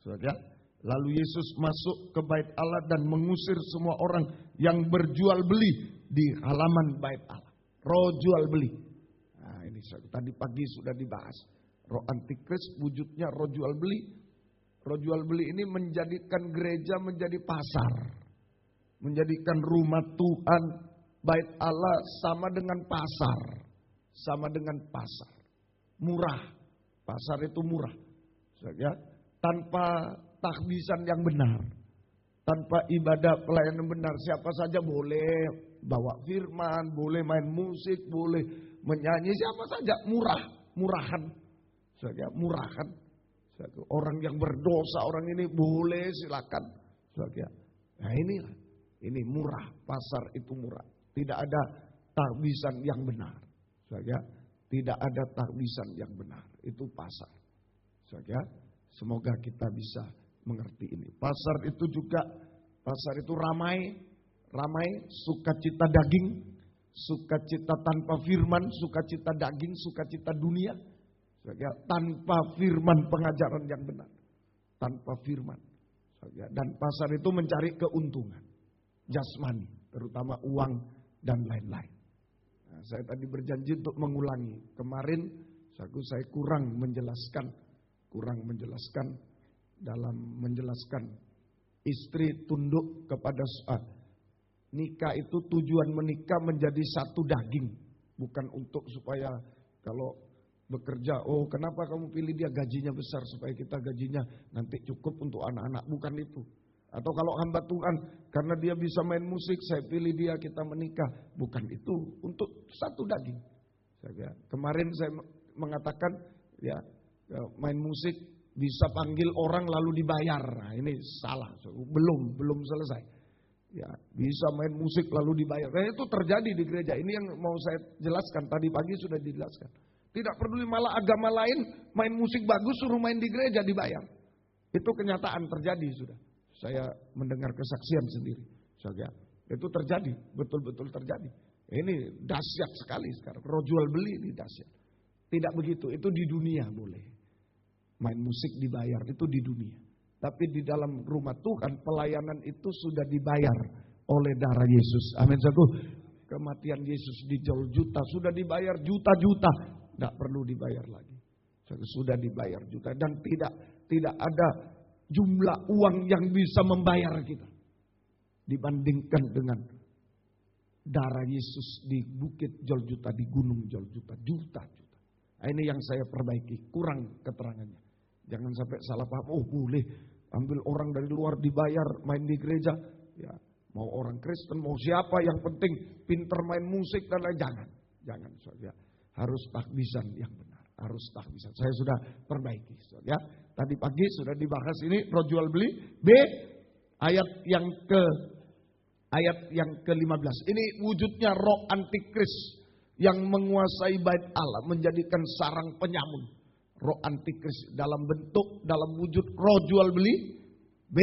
Saudara, lalu Yesus masuk ke bait Allah dan mengusir semua orang yang berjual beli di halaman bait Allah. Roh jual beli. Nah, ini tadi pagi sudah dibahas. Roh antikris wujudnya roh jual beli. Roh jual beli ini menjadikan gereja menjadi pasar. Menjadikan rumah Tuhan, bait Allah sama dengan pasar. Sama dengan pasar. Murah. Pasar itu murah. Ya, tanpa tahbisan yang benar. Tanpa ibadah pelayanan benar. Siapa saja boleh bawa firman, boleh main musik, boleh menyanyi. Siapa saja murah. Murahan. Ya, murahan. Orang yang berdosa, orang ini boleh silakan. Ya. Nah inilah. Ini murah. Pasar itu murah. Tidak ada tahbisan yang benar. Ya. Tidak ada tahbisan yang benar. Itu pasar. Saja, semoga kita bisa mengerti ini. Pasar itu juga, pasar itu ramai. Ramai, sukacita daging. Sukacita tanpa firman, sukacita daging, sukacita dunia. Saja, tanpa firman pengajaran yang benar. Tanpa firman. Saja, dan pasar itu mencari keuntungan. Jasmani, terutama uang dan lain-lain. Nah, saya tadi berjanji untuk mengulangi. Kemarin saya kurang menjelaskan dalam menjelaskan istri tunduk kepada nikah itu tujuan menikah menjadi satu daging, bukan untuk supaya kalau bekerja, oh kenapa kamu pilih dia gajinya besar supaya kita gajinya nanti cukup untuk anak-anak, bukan itu. Atau kalau hamba Tuhan, karena dia bisa main musik, saya pilih dia, kita menikah. Bukan itu, untuk satu daging. Kemarin saya mengatakan, ya main musik bisa panggil orang lalu dibayar. Nah, ini salah, belum selesai. Ya, bisa main musik lalu dibayar. Nah, itu terjadi di gereja. Ini yang mau saya jelaskan, tadi pagi sudah dijelaskan. Tidak peduli malah agama lain, main musik bagus suruh main di gereja dibayar. Itu kenyataan terjadi sudah. Saya mendengar kesaksian sendiri. Saja, itu terjadi, betul-betul terjadi. Ini dahsyat sekali sekarang. Roh jual beli ini dahsyat. Tidak begitu, itu di dunia boleh. Main musik dibayar, itu di dunia. Tapi di dalam rumah Tuhan pelayanan itu sudah dibayar oleh darah Yesus. Amin. Kematian Yesus dijual juta, sudah dibayar juta-juta, tidak perlu dibayar lagi. Sudah dibayar juta dan tidak ada jumlah uang yang bisa membayar kita dibandingkan dengan darah Yesus di bukit Golgota, di gunung Golgota, juta-juta. Nah, ini yang saya perbaiki, kurang keterangannya. Jangan sampai salah paham. Oh boleh ambil orang dari luar dibayar main di gereja, ya. Mau orang Kristen, mau siapa, yang penting pinter main musik dan lain. Jangan, saudara. Harus tahbisan yang benar, harus tahbisan. Saya sudah perbaiki, saudara. Tadi pagi sudah dibahas ini roh jual beli. B, ayat yang ke-15. Ini wujudnya roh antikris yang menguasai bait Allah, menjadikan sarang penyamun. Roh antikris dalam bentuk, dalam wujud roh jual beli. B,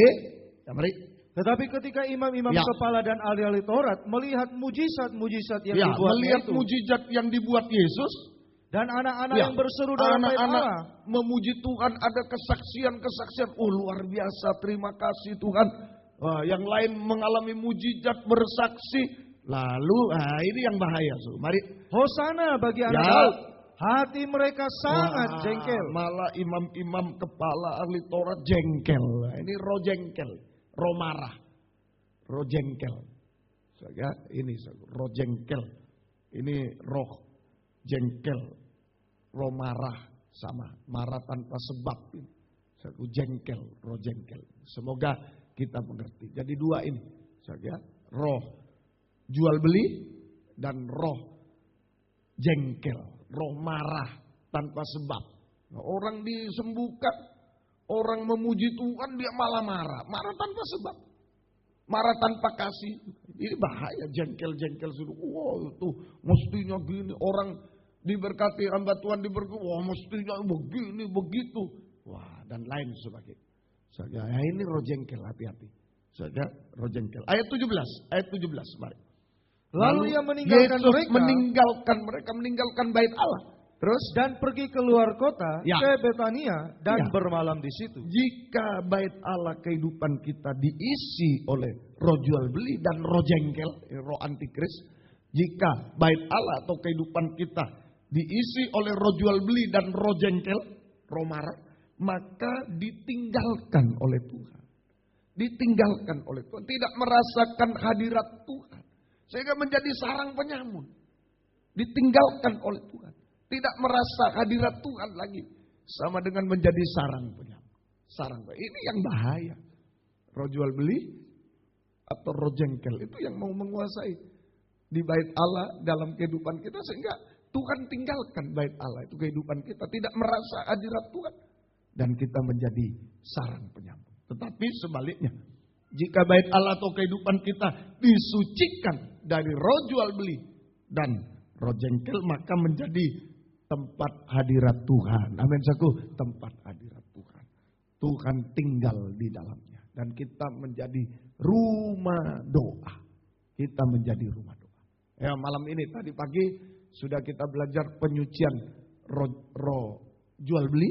ya mari. Tetapi ketika imam-imam kepala dan ahli-ahli Taurat melihat mujizat-mujizat yang dibuat melihat itu, mujizat yang dibuat Yesus, dan anak-anak yang berseru dalam bait Allah, memuji Tuhan, ada kesaksian-kesaksian. Oh luar biasa, terima kasih Tuhan. Yang lain mengalami mujizat, bersaksi. Lalu ini yang bahaya. Mari. Hosana bagi anak Daud. Hati mereka sangat jengkel. Malah imam-imam kepala ahli Taurat jengkel. Ini roh jengkel. Roh marah, roh jengkel. Ini roh jengkel. Ini roh jengkel, roh marah sama, marah tanpa sebab. Jengkel, roh jengkel. Semoga kita mengerti. Jadi dua ini, roh jual beli dan roh jengkel, roh marah tanpa sebab. Nah, orang disembuhkan. Orang memuji Tuhan dia malah marah. Marah tanpa sebab. Marah tanpa kasih. Ini bahaya, jengkel-jengkel. Wow itu mestinya gini. Orang diberkati, hamba Tuhan diberkati. Wah mestinya begini, begitu. Wah dan lain sebagainya. Ini roh jengkel, hati-hati. Roh jengkel. Ayat 17. Mari. Lalu ia meninggalkan Yesus meninggalkan bait Allah. Terus dan pergi keluar kota ke Betania dan bermalam di situ. Jika bait Allah kehidupan kita diisi oleh roh jual beli dan roh jengkel, roh antikris. Jika bait Allah atau kehidupan kita diisi oleh roh jual beli dan roh jengkel, roh marah, maka ditinggalkan oleh Tuhan. Ditinggalkan oleh Tuhan, tidak merasakan hadirat Tuhan. Sehingga menjadi sarang penyamun. Ditinggalkan oleh Tuhan. Tidak merasa hadirat Tuhan lagi. Sama dengan menjadi sarang penyamun. Ini yang bahaya. Roh jual beli atau roh jengkel itu yang mau menguasai di bait Allah dalam kehidupan kita. Sehingga Tuhan tinggalkan bait Allah itu kehidupan kita. Tidak merasa hadirat Tuhan. Dan kita menjadi sarang penyamun. Tetapi sebaliknya. Jika bait Allah atau kehidupan kita disucikan dari roh jual beli dan roh jengkel, maka menjadi tempat hadirat Tuhan. Amin. Tempat hadirat Tuhan. Tuhan tinggal di dalamnya. Dan kita menjadi rumah doa. Kita menjadi rumah doa. Ya, malam ini tadi pagi sudah kita belajar penyucian roh jual beli.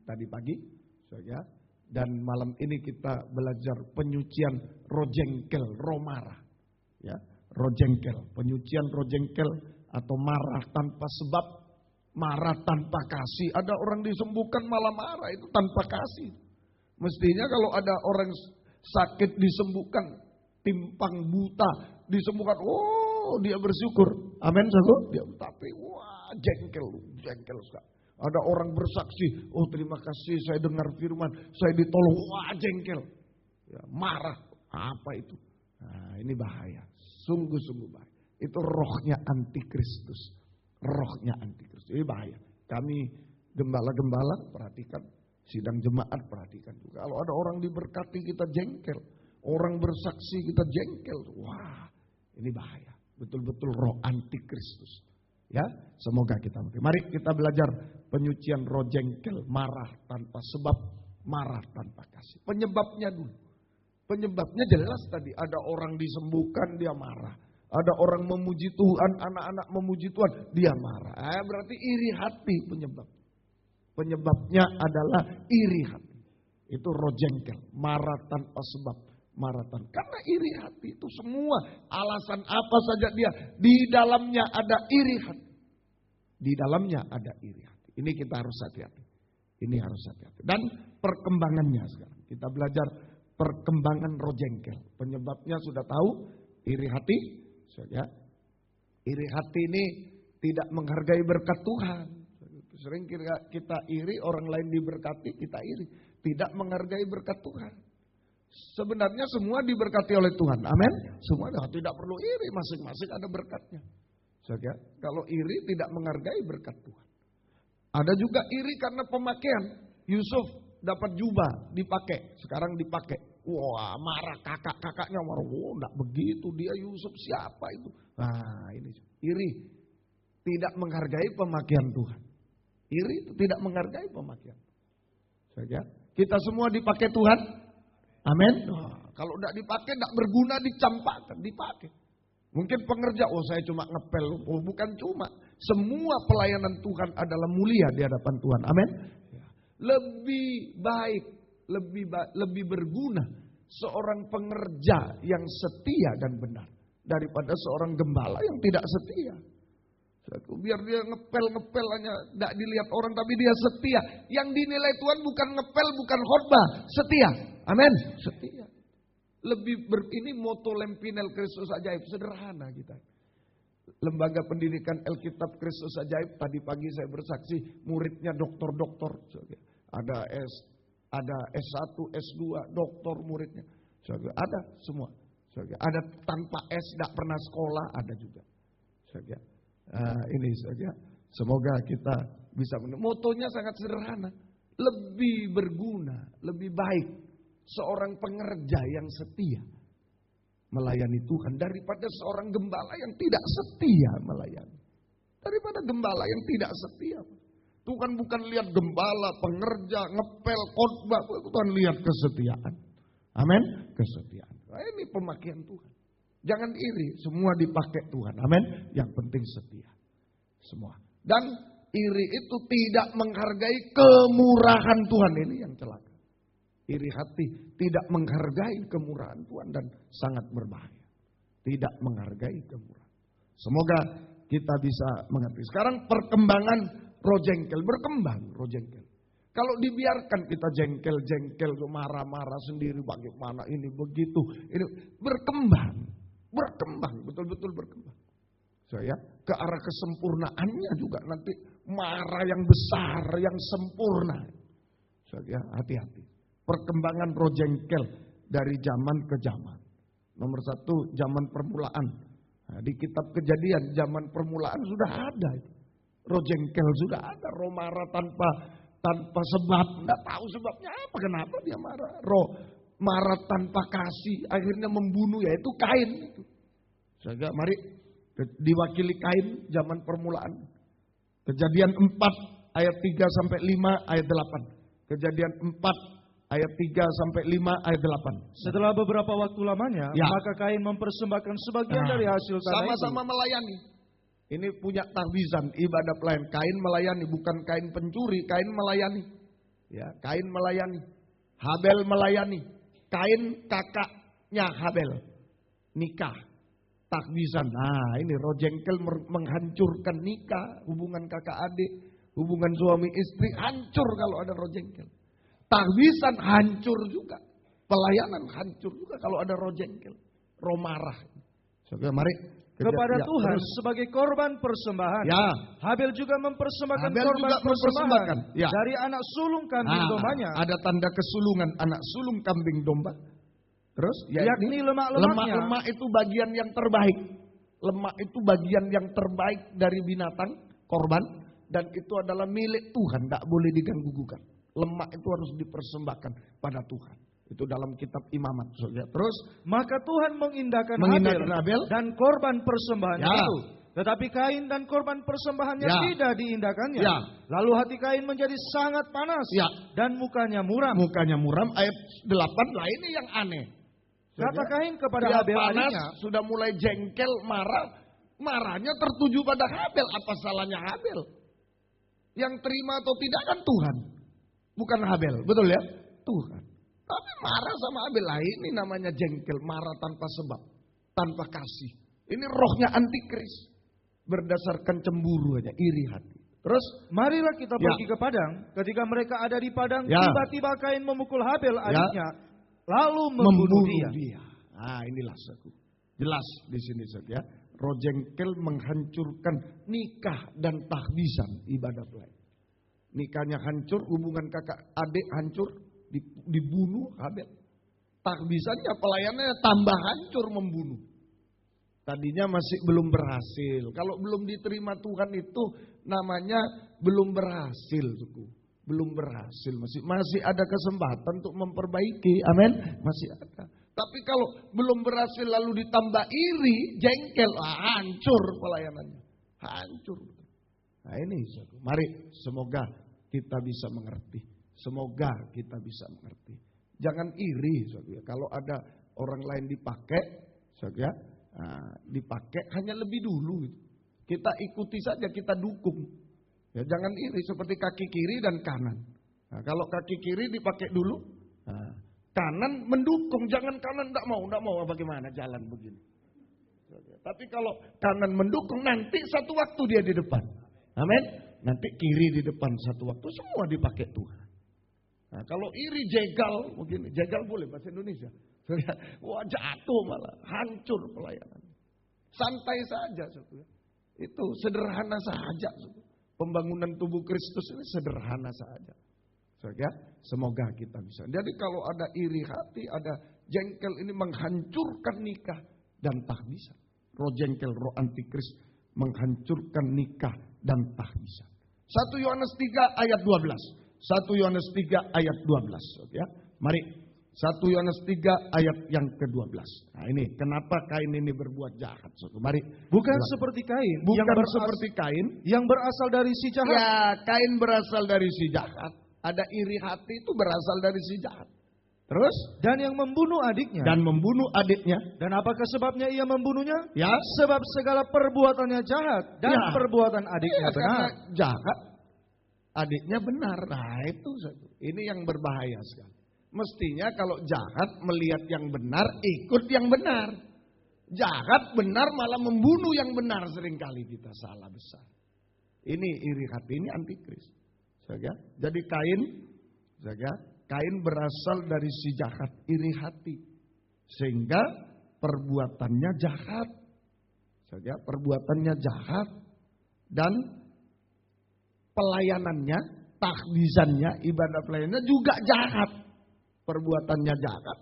Tadi pagi. Dan malam ini kita belajar penyucian roh jengkel, roh marah. Ya, roh jengkel. Penyucian roh jengkel atau marah tanpa sebab. Marah tanpa kasih. Ada orang disembuhkan malah marah, itu tanpa kasih. Mestinya kalau ada orang sakit disembuhkan, timpang buta disembuhkan, oh dia bersyukur. Amin. Tapi wah jengkel sekali. Ada orang bersaksi, oh terima kasih saya dengar firman, saya ditolong, wah jengkel. Ya, marah, apa itu? Nah, ini bahaya, sungguh-sungguh bahaya. Itu rohnya antikristus. Rohnya antikristus. Ini bahaya. Kami gembala-gembala perhatikan. Sidang jemaat perhatikan juga. Kalau ada orang diberkati kita jengkel. Orang bersaksi kita jengkel. Wah ini bahaya. Betul-betul roh antikristus. Ya, semoga kita mengerti. Mari kita belajar penyucian roh jengkel. Marah tanpa sebab. Marah tanpa kasih. Penyebabnya dulu. Penyebabnya jelas tadi. Ada orang disembuhkan dia marah. Ada orang memuji Tuhan, anak-anak memuji Tuhan, dia marah. Berarti iri hati penyebab. Penyebabnya adalah iri hati. Itu roh jengkel, marah tanpa sebab, marah tanpa. Karena iri hati itu semua alasan apa saja dia, di dalamnya ada iri hati. Di dalamnya ada iri hati. Ini kita harus hati-hati. Ini harus hati-hati. Dan perkembangannya sekarang. Kita belajar perkembangan roh jengkel. Penyebabnya sudah tahu, iri hati. Ya. Iri hati ini tidak menghargai berkat Tuhan. Sering kita iri, orang lain diberkati, kita iri. Tidak menghargai berkat Tuhan. Sebenarnya semua diberkati oleh Tuhan. Amin. Semua tidak perlu iri, masing-masing ada berkatnya. Ya. Kalau iri tidak menghargai berkat Tuhan. Ada juga iri karena pemakaian. Yusuf dapat jubah, dipakai. Sekarang dipakai. Wah, marah kakaknya marah. Wah, enggak begitu dia Yusuf, siapa itu? Nah, ini iri. Tidak menghargai pemakaian Tuhan. Iri itu tidak menghargai pemakaian. Saja. Kita semua dipakai Tuhan. Amin. Nah, kalau enggak dipakai, enggak berguna, dicampakkan, dipakai. Mungkin pengerja, oh saya cuma ngepel. Oh bukan cuma. Semua pelayanan Tuhan adalah mulia di hadapan Tuhan. Amin. Lebih baik, lebih berguna seorang pengerja yang setia dan benar daripada seorang gembala yang tidak setia. Biar dia ngepel hanya tidak dilihat orang tapi dia setia. Yang dinilai Tuhan bukan ngepel, bukan khotbah, setia. Amin. Setia. Ini moto Lempinel Kristus Ajaib, sederhana kita. Lembaga Pendidikan Alkitab Kristus Ajaib, tadi pagi saya bersaksi, muridnya doktor-doktor. Ada S1, S2, doktor muridnya. Ada semua. Ada tanpa S, tidak pernah sekolah, ada juga. Ini saja. Semoga kita bisa motonya sangat sederhana. Lebih berguna, lebih baik seorang pengerja yang setia melayani Tuhan daripada seorang gembala yang tidak setia melayani. Daripada gembala yang tidak setia. Tuhan bukan lihat gembala, pengerja, ngepel, khotbah. Tuhan lihat kesetiaan. Amin. Kesetiaan. Nah, ini pemakaian Tuhan. Jangan iri, semua dipakai Tuhan. Amin. Yang penting setia. Semua. Dan iri itu tidak menghargai kemurahan Tuhan. Ini yang celaka. Iri hati tidak menghargai kemurahan Tuhan dan sangat berbahaya. Tidak menghargai kemurahan. Semoga kita bisa mengerti. Sekarang perkembangan roh jengkel, berkembang roh jengkel. Kalau dibiarkan kita jengkel, marah-marah sendiri bagaimana ini begitu. Ini berkembang, betul-betul berkembang. Saya ke arah kesempurnaannya juga nanti marah yang besar, yang sempurna. Saya hati-hati. Perkembangan roh jengkel dari zaman ke zaman. Nomor satu, zaman permulaan. Nah, di kitab Kejadian, zaman permulaan sudah ada. Roh jengkel sudah ada. Roh marah tanpa sebab. Nggak tahu sebabnya apa, kenapa dia marah. Roh marah tanpa kasih, akhirnya membunuh, yaitu Kain. Sehingga mari diwakili Kain zaman permulaan. Kejadian 4 ayat 3 sampai 5 ayat 8. Kejadian 4 ayat 3 sampai 5 ayat 8. Setelah beberapa waktu lamanya, ya, maka Kain mempersembahkan sebagian dari hasil tanah sama-sama itu. melayani. Ini punya tahbizan ibadah pelayan. Kain melayani, bukan Kain pencuri, Kain melayani. Ya, Kain melayani. Habel melayani. Kain kakaknya Habel nikah. Tahbizan. Nah, ini roh jengkel menghancurkan nikah, hubungan kakak adik, hubungan suami istri hancur kalau ada roh jengkel. Tahbizan hancur juga. Pelayanan hancur juga kalau ada roh jengkel. Roh marah. Oke, mari. Kepada ya, Tuhan terus. sebagai korban persembahan. Ya. Habel juga mempersembahkan Habel korban juga persembahan ya, dari anak sulung kambing dombanya. Ada tanda kesulungan anak sulung kambing domba. Terus yakni lemak-lemaknya. Lemak itu bagian yang terbaik. Lemak itu bagian yang terbaik dari binatang korban. Dan itu adalah milik Tuhan. Tidak boleh diganggu-gugat. Lemak itu harus dipersembahkan pada Tuhan. Itu dalam kitab Imamat. Terus maka Tuhan mengindahkan Habel dan korban persembahannya itu. Tetapi Kain dan korban persembahannya tidak diindahkannya. Ya. Lalu hati Kain menjadi sangat panas dan mukanya muram. Mukanya muram. Ayat 8 lah ini yang aneh. Kata Kain kepada Habel panas, adiknya, sudah mulai jengkel, marah. Marahnya tertuju pada Habel. Apa salahnya Habel? Yang terima atau tidak kan Tuhan. Bukan Habel, betul ya? Tuhan. Tapi marah sama Abel. Lah ini namanya jengkel, marah tanpa sebab, tanpa kasih. Ini rohnya antikris. Berdasarkan cemburu aja, iri hati. Terus marilah kita pergi ke padang. Ketika mereka ada di padang, tiba-tiba Kain memukul Habel adiknya, lalu membunuh dia. Nah, inilah saudara. Jelas di sini saudara. Roh jengkel menghancurkan nikah dan tahbisan ibadat lain. Nikahnya hancur, hubungan kakak adik hancur, dibunuh Habel. Tahbisannya, pelayanannya tambah hancur, membunuh. Tadinya masih belum berhasil. Kalau belum diterima Tuhan itu namanya belum berhasil, suku. Belum berhasil, masih ada kesempatan untuk memperbaiki. Amin. Masih ada. Tapi kalau belum berhasil lalu ditambah iri, jengkel, hancur pelayanannya. Hancur. Nah ini, suku. Mari semoga kita bisa mengerti. Semoga kita bisa mengerti. Jangan iri, suku. Kalau ada orang lain dipakai, suku ya. Nah, dipakai hanya lebih dulu. Kita ikuti saja, kita dukung. Ya, jangan iri seperti kaki kiri dan kanan. Nah, kalau kaki kiri dipakai dulu, nah, kanan mendukung. Jangan kanan enggak mau bagaimana jalan begini. Tapi kalau kanan mendukung, nanti satu waktu dia di depan. Amin. Nanti kiri di depan satu waktu, semua dipakai Tuhan. Nah, kalau iri jegal, begini, jegal boleh bahasa Indonesia. Wah, jatuh malah, hancur pelayanan. Santai saja, saudara. Itu sederhana saja. Saudara. Pembangunan tubuh Kristus ini sederhana saja. Saudara, semoga kita bisa. Jadi kalau ada iri hati, ada jengkel, ini menghancurkan nikah dan tahbisan. Roh jengkel, roh antikris menghancurkan nikah dan tahbisan. 1 Yohanes 3 ayat 12. 1 Yohanes 3 ayat 12. Ya, mari. 1 Yohanes 3 ayat yang ke-12. Nah ini kenapa Kain ini berbuat jahat. Mari. Bukan seperti Kain. Bukan seperti Kain. Yang berasal dari si jahat. Ya, Kain berasal dari si jahat. Ada iri hati itu berasal dari si jahat. Terus? Dan yang membunuh adiknya. Dan membunuh adiknya. Dan apakah sebabnya ia membunuhnya? Ya. Sebab segala perbuatannya jahat. Dan perbuatan adiknya benar. Karena jahat, adiknya benar. Nah itu. Ini yang berbahaya sekali. Mestinya kalau jahat melihat yang benar, ikut yang benar. Jahat benar malah membunuh yang benar, seringkali kita salah besar. Ini iri hati, ini antikris. Jadi Kain berasal dari si jahat, iri hati. Sehingga perbuatannya jahat. Perbuatannya jahat. Dan pelayanannya, tahbisannya, ibadah pelayanannya juga jahat. Perbuatannya jahat,